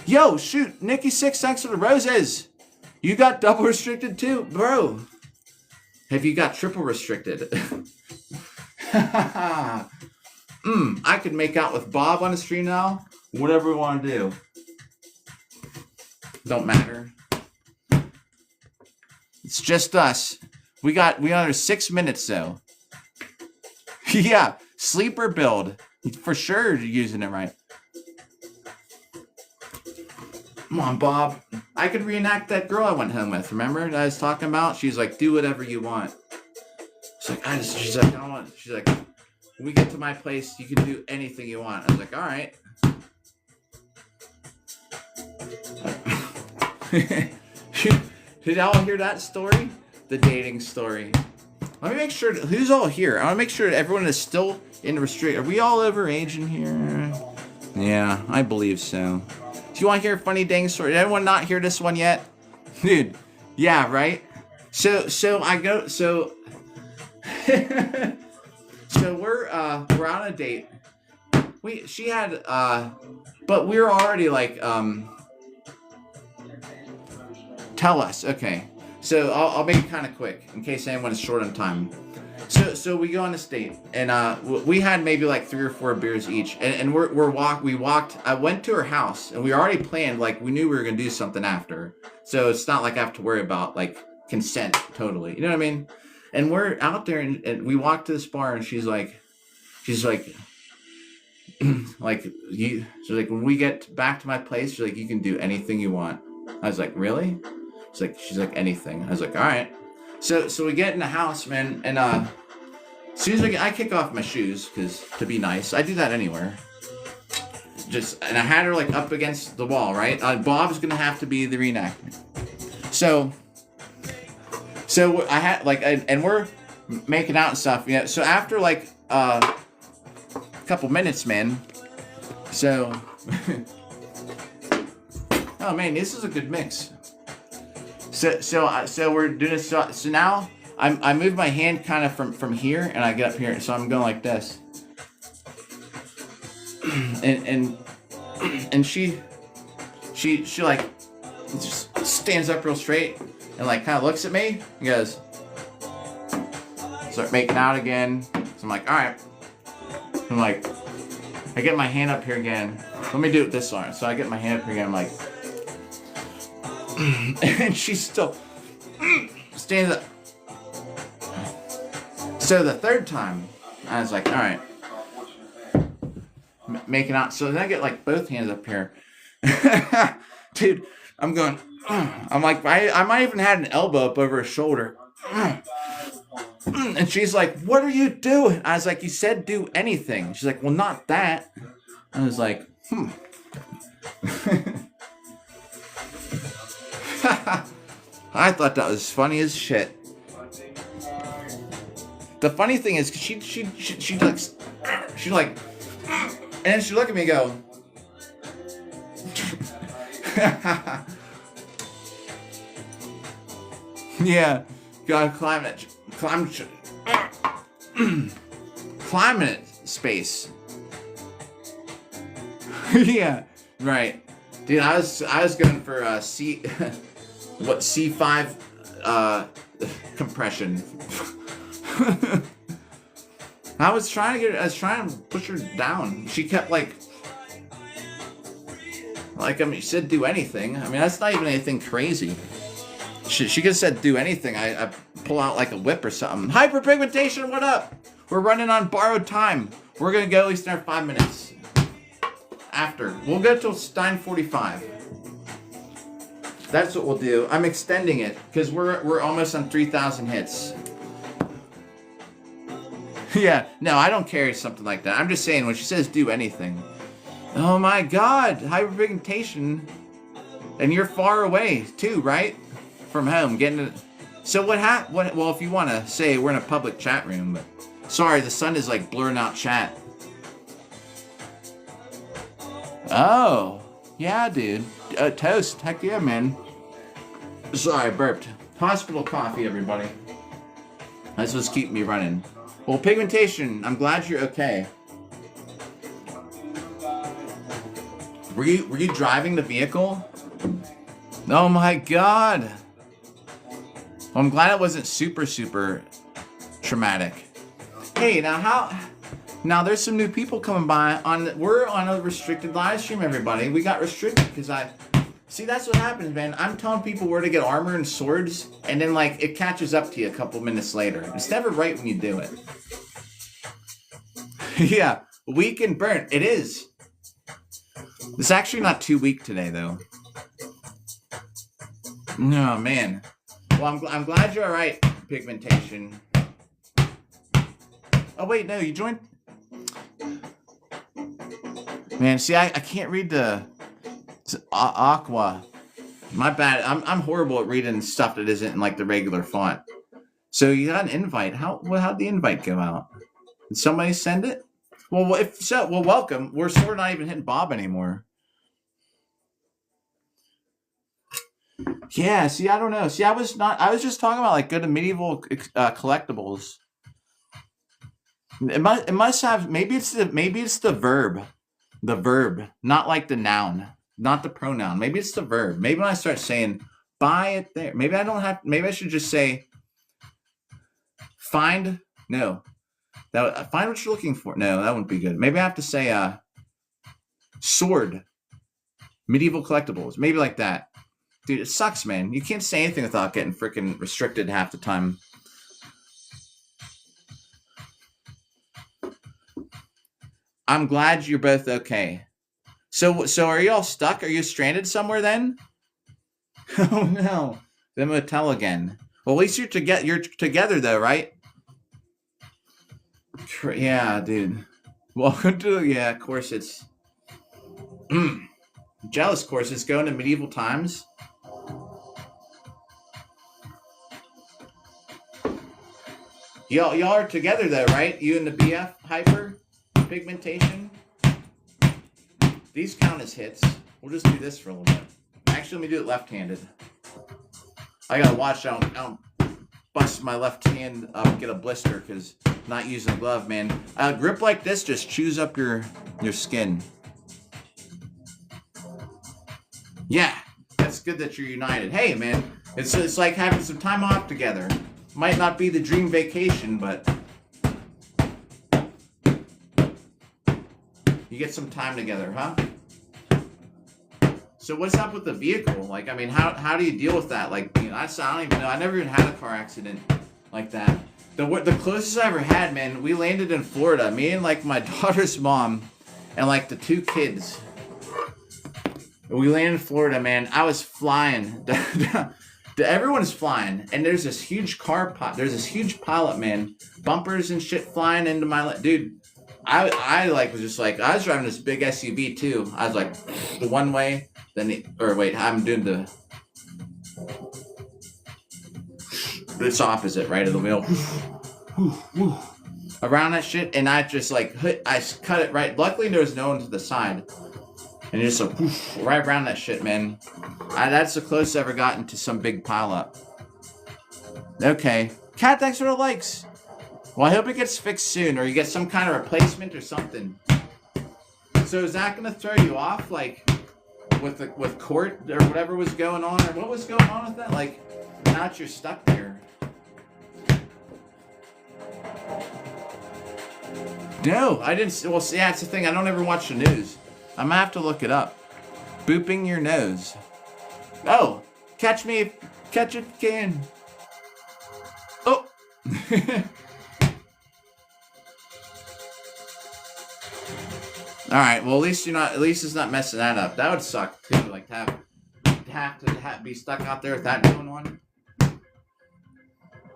Yo, shoot, Nikki6, thanks for the roses. You got double restricted too, bro. Have you got triple restricted? I could make out with Bob on the stream now. Whatever we want to do. Don't matter. It's just us. We under 6 minutes though. Yeah, sleeper build. For sure you're using it right. Come on, Bob. I could reenact that girl I went home with. Remember that I was talking about? She's like, do whatever you want. She's like, I don't want. She's like, when we get to my place, you can do anything you want. I was like, all right. Did y'all hear that story? The dating story. Let me make sure. Who's all here? I want to make sure everyone is still in the restrict. Are we all over age in here? Yeah, I believe so. Do you want to hear a funny dang story? Did anyone not hear this one yet? Dude, yeah, right? So I go, so we're on a date. She had, but we were already like, tell us, okay. So I'll make it kind of quick in case anyone is short on time. So we go on this date, and we had maybe like 3 or 4 beers each, and we walked. I went to her house, and we already planned, like we knew we were gonna do something after, so it's not like I have to worry about like consent totally. You know what I mean? And we're out there, and we walk to this bar, and she's like, like you. She's like, when we get back to my place, she's like, you can do anything you want. I was like, really? She's like anything. I was like, all right. So we get in the house, man, and as soon as I kick off my shoes, because to be nice, I do that anywhere. And I had her like up against the wall, right? Bob's gonna have to be the reenactment. So I had like, and we're making out and stuff, you know. So after like a couple minutes, man. So, oh man, this is a good mix. So we're doing this. So now I move my hand kind of from here, and I get up here. So I'm going like this, and she like just stands up real straight and like kind of looks at me and goes, start making out again. So I'm like, all right. I'm like, I get my hand up here again. Let me do it this arm. So I get my hand up here again. I'm like. And she's still stands up. So the third time, I was like, all right, making out. So then I get like both hands up here. Dude, I'm going, I'm like, I might even had an elbow up over her shoulder. And she's like, what are you doing? I was like, you said do anything. She's like, well, not that. I was like, I thought that was funny as shit. The funny thing is, she like, and then she looked at me and go, yeah, gotta climate space. Yeah, right. Dude, I was going for C5 compression. I was trying to push her down. She kept like I mean, she said do anything. I mean, that's not even anything crazy. She could have said do anything. I pull out like a whip or something. Hyperpigmentation, what up? We're running on borrowed time. We're gonna go at least another 5 minutes. After. We'll go till 9:45. That's what we'll do. I'm extending it because we're almost on 3,000 hits. Yeah, no, I don't carry something like that. I'm just saying when she says do anything. Oh my God, hyperpigmentation, and you're far away too, right? From home, getting it. So what? Well, if you want to say we're in a public chat room, but sorry, the sun is like blurring out chat. Oh, yeah, dude. Toast. Heck yeah, man. Sorry, I burped. Hospital coffee, everybody. That's what's keeping me running. Well, pigmentation, I'm glad you're okay. Were you driving the vehicle? Oh my God. Well, I'm glad it wasn't super traumatic. Hey, now there's some new people coming by we're on a restricted live stream, everybody. We got restricted because see, that's what happens, man. I'm telling people where to get armor and swords, and then like it catches up to you a couple minutes later. It's never right when you do it. Yeah, weak and burnt. It is. It's actually not too weak today, though. No, man. Well, I'm glad you're all right, Pigmentation. Oh, wait, no, you joined? Man, see, I can't read the... Aqua. My bad. I'm horrible at reading stuff that isn't in, like, the regular font. So you got an invite. How'd the invite go out? Did somebody send it? Well, if so, well, welcome. We're sort of not even hitting Bob anymore. Yeah, see, I don't know. See, I was just talking about, like, good medieval collectibles. It must have, maybe it's the verb. The verb, not like the noun, not the pronoun. Maybe it's the verb. Maybe when I start saying, buy it there. Maybe I should just say, find what you're looking for. No, that wouldn't be good. Maybe I have to say, sword, medieval collectibles. Maybe like that. Dude, it sucks, man. You can't say anything without getting freaking restricted half the time. I'm glad you're both okay. So are you all stuck? Are you stranded somewhere then? Oh no. The motel again. Well, at least you're together though, right? Yeah, dude. Welcome to of course it's jealous course. It's going to medieval times. Y'all are together though, right? You and the BF Hyper Pigmentation. These count as hits. We'll just do this for a little bit. Actually, let me do it left-handed. I gotta watch. I don't bust my left hand up, get a blister because not using a glove, man. A grip like this just chews up your skin. Yeah, that's good that you're united. Hey, man, it's like having some time off together. Might not be the dream vacation, but you get some time together, huh? So what's up with the vehicle? Like, I mean, how do you deal with that? Like, you know, I don't even know. I never even had a car accident like that. The closest I ever had, man, we landed in Florida. Me and, like, my daughter's mom and, like, the two kids. We landed in Florida, man. I was flying. Everyone's flying, and there's this huge there's this huge pilot, man, bumpers and shit flying into my dude. I like was just like I was driving this big SUV too. I was like the one way, I'm doing it's opposite, right, of the wheel. Around that shit, and I just like I cut it right. Luckily there was no one to the side. And just like, right around that shit, man. That's the closest I've ever gotten to some big pileup. Okay. Cat, thanks for the likes. Well, I hope it gets fixed soon, or you get some kind of replacement or something. So is that going to throw you off, like, with court or whatever was going on? Or what was going on with that? Like, now that you're stuck there. No, I didn't. Well, see, that's the thing. I don't ever watch the news. I'm gonna have to look it up. Booping your nose. Oh, catch me if you can. Oh. All right. Well, at least it's not messing that up. That would suck too. Like to have to be stuck out there with that going on.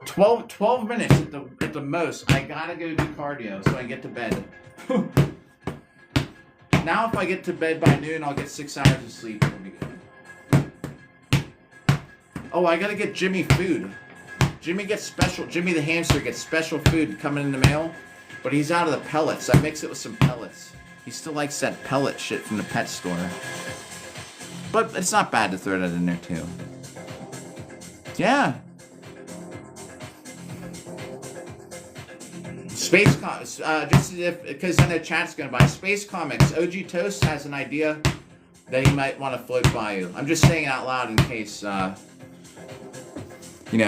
12 minutes at the most. I gotta go do cardio so I can get to bed. Now if I get to bed by noon, I'll get 6 hours of sleep. It'll be good. Oh, I gotta get Jimmy food. Jimmy the hamster gets special food coming in the mail, but he's out of the pellets. I mix it with some pellets. He still likes that pellet shit from the pet store. But it's not bad to throw that in there too. Yeah. Space Comics, because I know chat's gonna buy Space Comics. OG Toast has an idea that he might want to float by you. I'm just saying it out loud in case,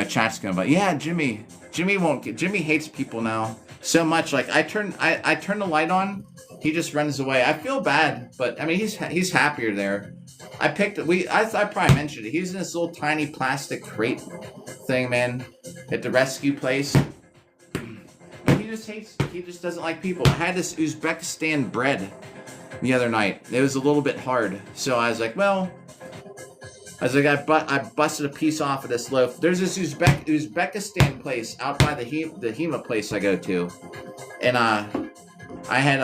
chat's gonna buy. Yeah, Jimmy hates people now so much. Like I turn the light on, he just runs away. I feel bad, but I mean he's happier there. I probably mentioned it. He's in this little tiny plastic crate thing, man, at the rescue place. He just doesn't like people. I had this Uzbekistan bread the other night. It was a little bit hard. So I was like, well, I was like, I busted a piece off of this loaf. There's this Uzbekistan place out by the Hema place I go to, and I had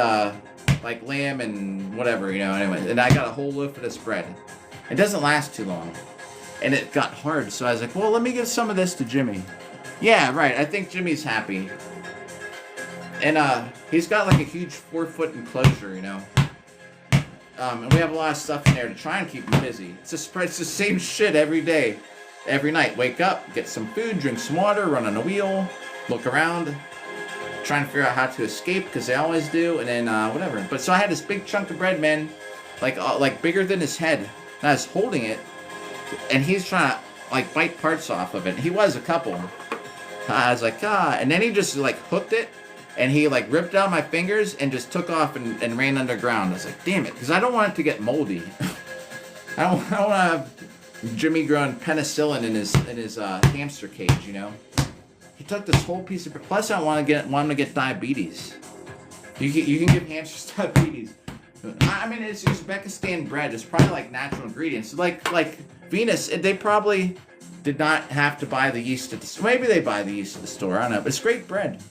like lamb and whatever, you know. Anyway, and I got a whole loaf of this bread. It doesn't last too long, and it got hard. So I was like, well, let me give some of this to Jimmy. Yeah, right. I think Jimmy's happy, and he's got like a huge 4-foot enclosure, you know. And we have a lot of stuff in there to try and keep him busy. It's the same shit every day, every night. Wake up, get some food, drink some water, run on a wheel, look around, try and figure out how to escape because they always do, and then whatever. But so I had this big chunk of bread, man, like bigger than his head. And I was holding it, and he's trying to like bite parts off of it. He was a couple. I was like, and then he just like hooked it. And he like ripped out my fingers and just took off and ran underground. I was like, damn it, because I don't want it to get moldy. I don't want to have Jimmy growing penicillin in his hamster cage, you know. He took this whole piece of. Plus, I want him to get diabetes. You can give hamsters diabetes. I mean, it's Uzbekistan bread. It's probably like natural ingredients. Like Venus, they probably did not have to buy the yeast at the store. Maybe they buy the yeast at the store. I don't know. But it's great bread.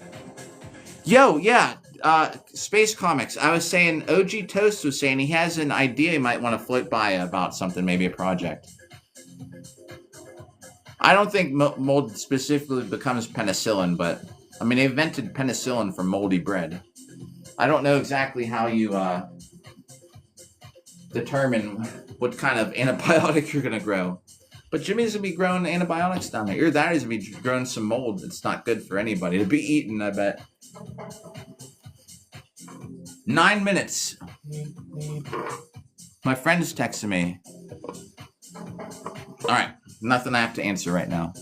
Yo, yeah, Space Comics. I was saying, OG Toast was saying he has an idea he might want to float by about something, maybe a project. I don't think mold specifically becomes penicillin, but, I mean, they invented penicillin from moldy bread. I don't know exactly how you determine what kind of antibiotic you're going to grow. But Jimmy's going to be growing antibiotics down there. Your daddy's going to be growing some mold that's not good for anybody to be eaten, I bet. 9 minutes. My friend's texting me. Alright, nothing I have to answer right now.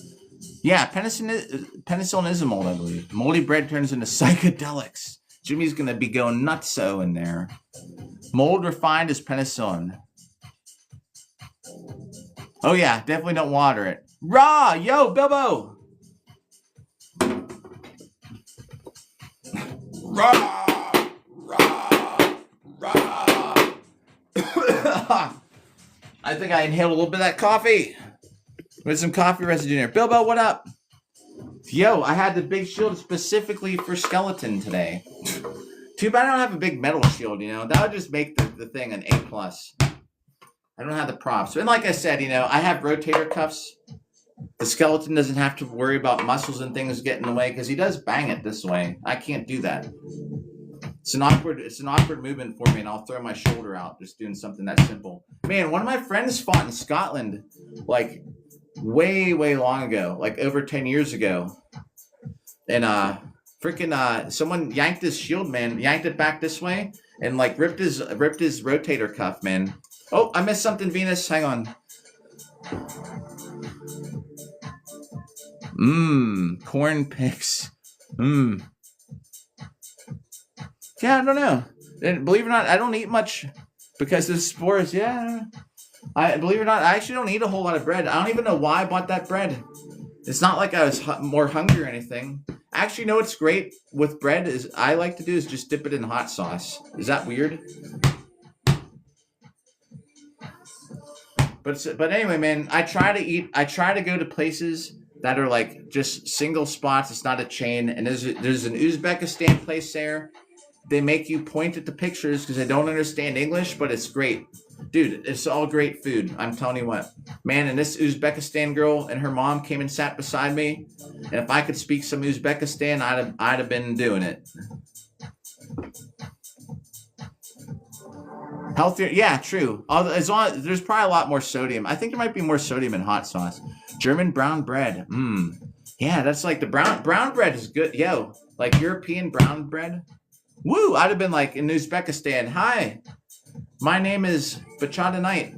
Yeah, penicillin is a mold, I believe. Moldy bread turns into psychedelics. Jimmy's going to be going nutso in there. Mold refined as penicillin. Oh yeah, definitely don't water it. Raw! Yo, Bilbo! Rah! Rah! Rah! I think I inhaled a little bit of that coffee. With some coffee residue in there. Bilbo, what up? Yo, I had the big shield specifically for skeleton today. Too bad I don't have a big metal shield, you know. That would just make the thing an A+. I don't have the props. And like I said, you know, I have rotator cuffs. The skeleton doesn't have to worry about muscles and things getting in the way because he does bang it this way. I can't do that. It's an awkward movement for me, and I'll throw my shoulder out just doing something that simple. Man, one of my friends fought in Scotland like way, way long ago, like over 10 years ago. And someone yanked his shield, man, yanked it back this way and like ripped his rotator cuff, man. Oh, I missed something, Venus. Hang on. Corn picks. Yeah, I don't know. And believe it or not, I don't eat much because of spores. Yeah. Believe it or not, I actually don't eat a whole lot of bread. I don't even know why I bought that bread. It's not like I was more hungry or anything. Actually, you know what's great with bread is I like to do is just dip it in hot sauce. Is that weird? But anyway, man, I try to go to places that are like just single spots. It's not a chain. And there's an Uzbekistan place there. They make you point at the pictures because they don't understand English, but it's great. Dude, it's all great food. I'm telling you what. Man, and this Uzbekistan girl and her mom came and sat beside me. And if I could speak some Uzbekistan, I'd have been doing it. Healthier, yeah, true. As long as there's probably a lot more sodium. I think there might be more sodium in hot sauce. German brown bread. Yeah, that's like the brown bread is good. Yo, like European brown bread. Woo! I'd have been like in Uzbekistan. Hi, my name is Bachata Knight.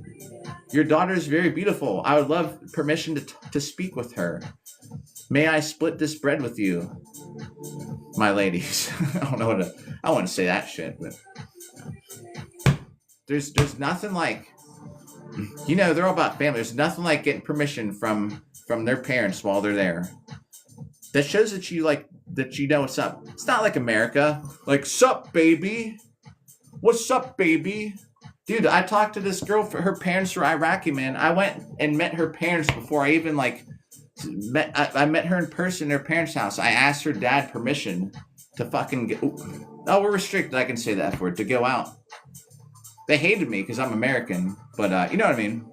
Your daughter is very beautiful. I would love permission to speak with her. May I split this bread with you, my ladies? I don't know I want to say that shit, but there's nothing like, you know, they're all about family. There's nothing like getting permission from their parents while they're there. That shows that you know what's up. It's not like America. Like, sup, baby? What's up, baby? Dude, I talked to this girl. For her parents were Iraqi, man. I went and met her parents before I even like met. I met her in person in her parents' house. I asked her dad permission to fucking get. Oh, we're restricted. I can say the F word to go out. They hated me because I'm American, but you know what I mean.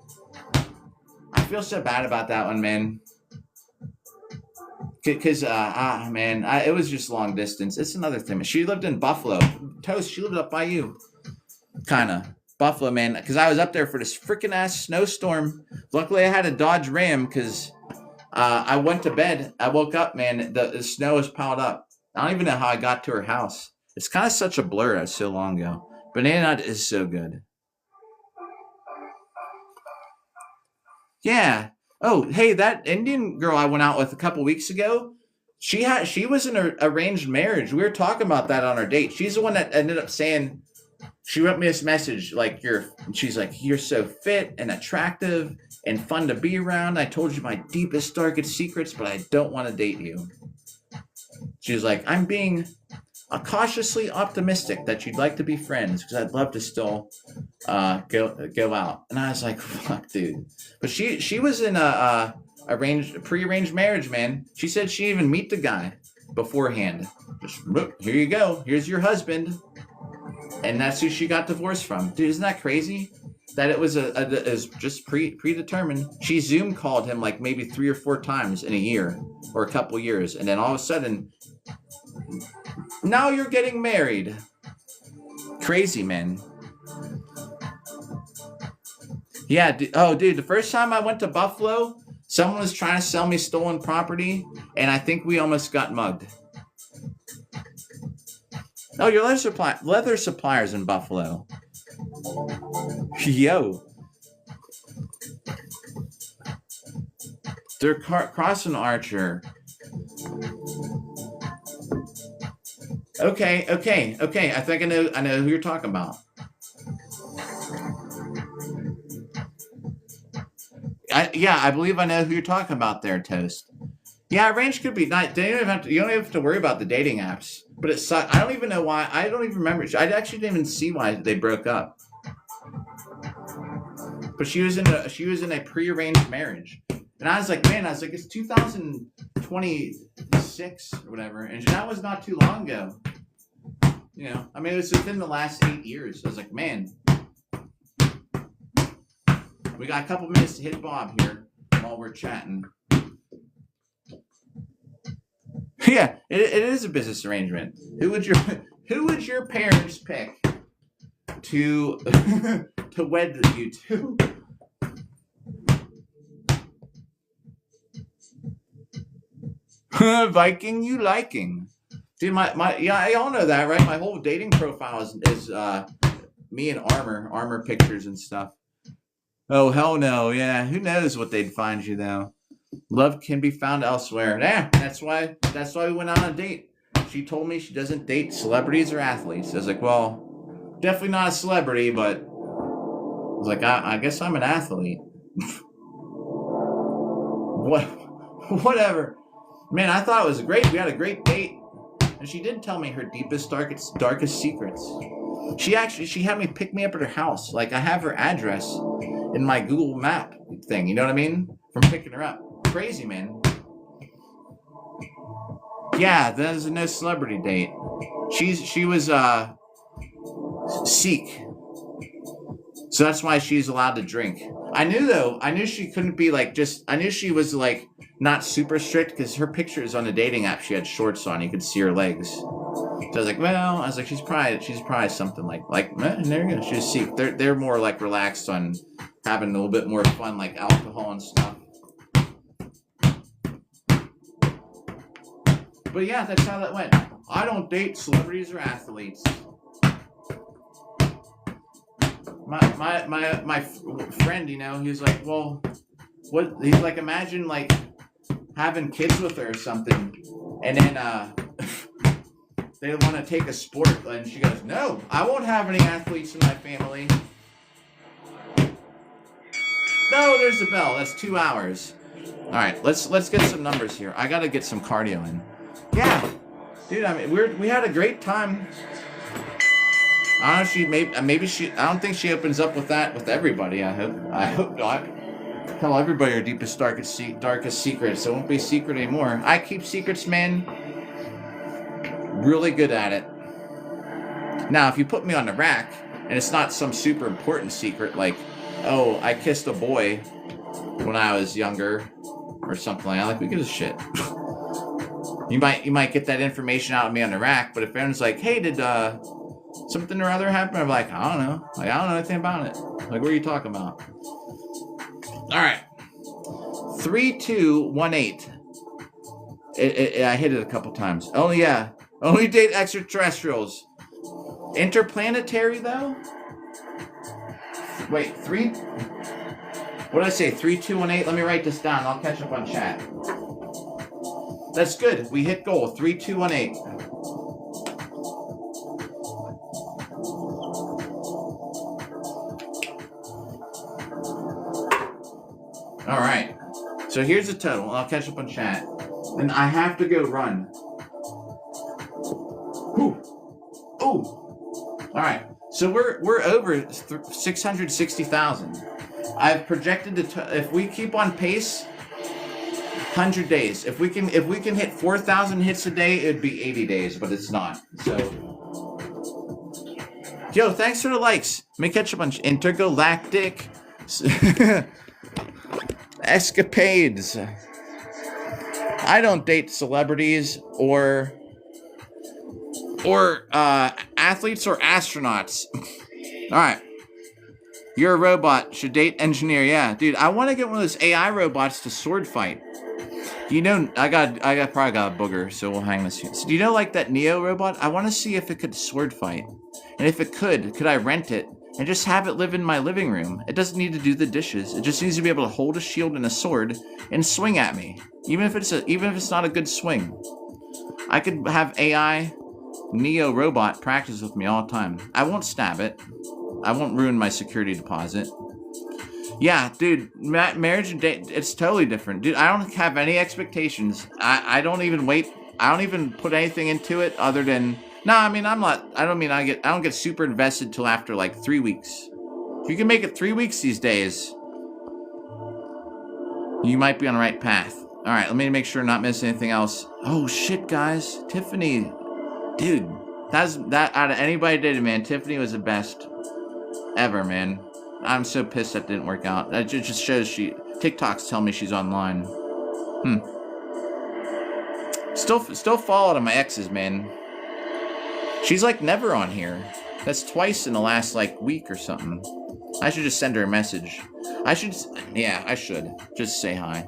I feel so bad about that one, man. Because man, it was just long distance. It's another thing. She lived in Buffalo. Toast. She lived up by you, kinda. Buffalo, man, because I was up there for this freaking ass snowstorm. Luckily, I had a Dodge Ram because I went to bed. I woke up, man. The snow was piled up. I don't even know how I got to her house. It's kind of such a blur. It was so long ago. Banana Nut is so good. Yeah. Oh, hey, that Indian girl I went out with a couple weeks ago. She was in an arranged marriage. We were talking about that on our date. She's the one that ended up saying. She wrote me this message like she's like, you're so fit and attractive and fun to be around. I told you my deepest, darkest secrets, but I don't want to date you. She's like, I'm being cautiously optimistic that you'd like to be friends because I'd love to still go out. And I was like, fuck, dude. But she was in a prearranged marriage, man. She said she even meet the guy beforehand. Just here you go. Here's your husband. And that's who she got divorced from. Dude, isn't that crazy? That it was just predetermined. She Zoom called him like maybe 3 or 4 times in a year or a couple years. And then all of a sudden, now you're getting married. Crazy, man. Yeah. Dude, the first time I went to Buffalo, someone was trying to sell me stolen property. And I think we almost got mugged. Oh, your leather suppliers in Buffalo. Yo. They're crossing Archer. Okay. I think I know who you're talking about. I believe I know who you're talking about there, Toast. Yeah, arranged could be nice. You don't even have to worry about the dating apps. But it sucked. I don't even know why. I don't even remember. I actually didn't even see why they broke up. But she was in a prearranged marriage, and I was like, man, it's 2026 or whatever, and that was not too long ago. You know, I mean, it was within the last 8 years. I was like, man, we got a couple minutes to hit Bob here while we're chatting. Yeah, it is a business arrangement. Who would your parents pick to to wed you to? Viking you liking. Dude, yeah, y'all know that, right? My whole dating profile is me in armor pictures and stuff. Oh hell no, yeah. Who knows what they'd find you though? Love can be found elsewhere. Yeah, that's why we went on a date. She told me she doesn't date celebrities or athletes. I was like, well, definitely not a celebrity, but I was like, I guess I'm an athlete. Whatever. Man, I thought it was great. We had a great date. And she did tell me her deepest, darkest secrets. She had me pick me up at her house. Like, I have her address in my Google map thing. You know what I mean? From picking her up. Crazy, man. Yeah, that was a no celebrity date. She was Sikh. So that's why she's allowed to drink. I knew she couldn't be like I knew she was like not super strict because her pictures on the dating app, she had shorts on. You could see her legs. So I was like, she's probably something like there you go. She's Sikh. They're more like relaxed on having a little bit more fun, like alcohol and stuff. But yeah, that's how that went. I don't date celebrities or athletes. My friend, you know, he was like, well, what? He's like, imagine like having kids with her or something, and then they want to take a sport, and she goes, no, I won't have any athletes in my family. No, there's the bell. That's 2 hours. All right, let's get some numbers here. I gotta get some cardio in. Yeah, dude. I mean, we had a great time. I don't know. Maybe she. I don't think she opens up with that with everybody. I hope not. Tell everybody her deepest, darkest secrets. It won't be a secret anymore. I keep secrets, man. Really good at it. Now, if you put me on the rack, and it's not some super important secret, like, oh, I kissed a boy when I was younger, or something like that, like, who gives a shit? You might get that information out of me on the rack, but if anyone's like, hey, did something or other happen? I'm like, I don't know. Like, I don't know anything about it. Like, what are you talking about? All right. 3218. I hit it a couple times. Oh, yeah. Only date extraterrestrials. Interplanetary, though? Wait, what did I say? 3218? Let me write this down. I'll catch up on chat. That's good. We hit goal. 3218. All right. So here's the total. I'll catch up on chat. And I have to go run. Ooh. Ooh. All right. So we're over 660,000. I've projected if we keep on pace, 100 days. If we can hit 4,000 hits a day, it'd be 80 days, but it's not. So, yo, thanks for the likes. Let me catch up on intergalactic escapades. I don't date celebrities or athletes or astronauts. All right. You're a robot. Should date engineer. Yeah, dude. I want to get one of those AI robots to sword fight. You know, I probably got a booger, so we'll hang this here. So do you know, like, that Neo robot? I want to see if it could sword fight. And if it could I rent it and just have it live in my living room? It doesn't need to do the dishes. It just needs to be able to hold a shield and a sword and swing at me. Even if it's not a good swing. I could have AI Neo robot practice with me all the time. I won't stab it. I won't ruin my security deposit. Yeah, dude, marriage and date, it's totally different. Dude, I don't have any expectations. I don't even put anything into it other than, I don't get super invested till after like 3 weeks. If you can make it 3 weeks these days, you might be on the right path. All right, let me make sure not miss anything else. Oh shit, guys. Tiffany, dude, that out of anybody did it, man. Tiffany was the best ever, man. I'm so pissed that didn't work out. That just shows TikTok's telling me she's online. Still followed on my exes, man. She's like never on here. That's twice in the last like week or something. I should just send her a message. I should just say hi.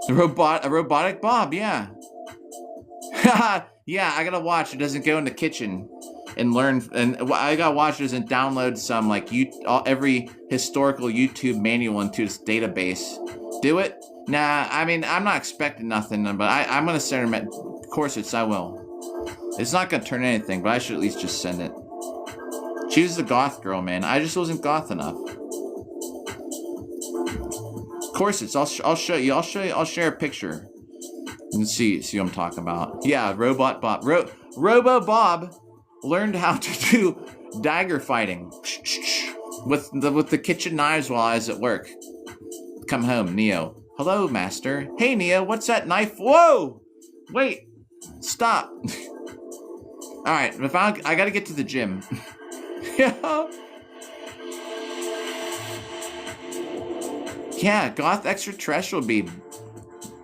A robotic Bob, yeah. Yeah, I gotta watch. It doesn't go in the kitchen and learn, and I gotta watch it doesn't download some like every historical YouTube manual into its database. Do it? Nah, I mean, I'm not expecting nothing, but I'm gonna send her corsets. I will. It's not gonna turn anything, but I should at least just send it. She was the goth girl, man. I just wasn't goth enough. Corsets. I'll show you. I'll share a picture. You can see what I'm talking about. Yeah, Robot Bob. Robo Bob learned how to do dagger fighting with the kitchen knives while I was at work. Come home, Neo. Hello, master. Hey, Neo, what's that knife? Whoa! Wait. Stop. All right, I gotta get to the gym. Yeah, goth extraterrestrial would be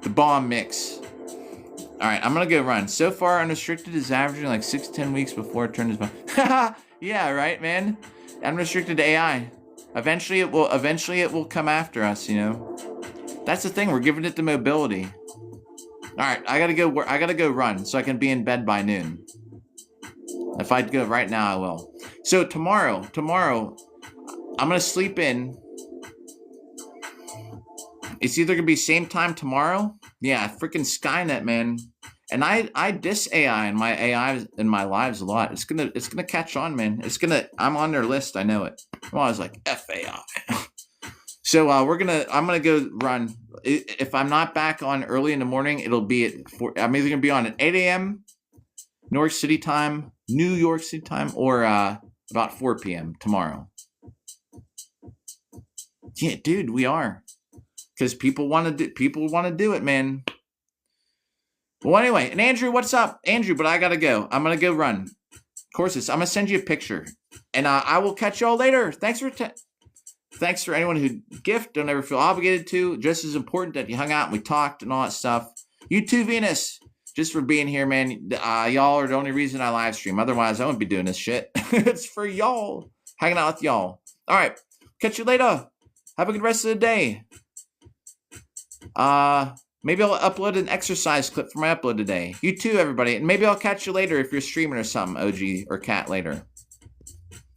the bomb mix. Alright, I'm gonna go run. So far, unrestricted is averaging like 6 to 10 weeks before it turns back. Yeah, right, man? Unrestricted AI. Eventually it will come after us, you know? That's the thing, we're giving it the mobility. Alright, I gotta go run so I can be in bed by noon. If I'd go right now, I will. So tomorrow, I'm gonna sleep in. It's either gonna be same time tomorrow. Yeah, freaking Skynet, man. And I diss AI in my lives a lot. It's gonna catch on, man. I'm on their list. I know it. Well, I was like F AI. So I'm gonna go run. If I'm not back on early in the morning, it'll be I'm either gonna be on at 8 a.m. New York City time, or about 4 p.m. tomorrow. Yeah, dude, we are. Because people want to do it, man. Well, anyway, and Andrew, what's up? Andrew, but I gotta go. I'm gonna go run. Courses. I'm gonna send you a picture. And I will catch y'all later. Thanks for anyone who gift. Don't ever feel obligated to. Just as important that you hung out and we talked and all that stuff. You too, Venus. Just for being here, man. Y'all are the only reason I live stream. Otherwise, I wouldn't be doing this shit. It's for y'all. Hanging out with y'all. All right. Catch you later. Have a good rest of the day. Maybe I'll upload an exercise clip for my upload today. You too, everybody. And maybe I'll catch you later if you're streaming or something, OG or Cat later.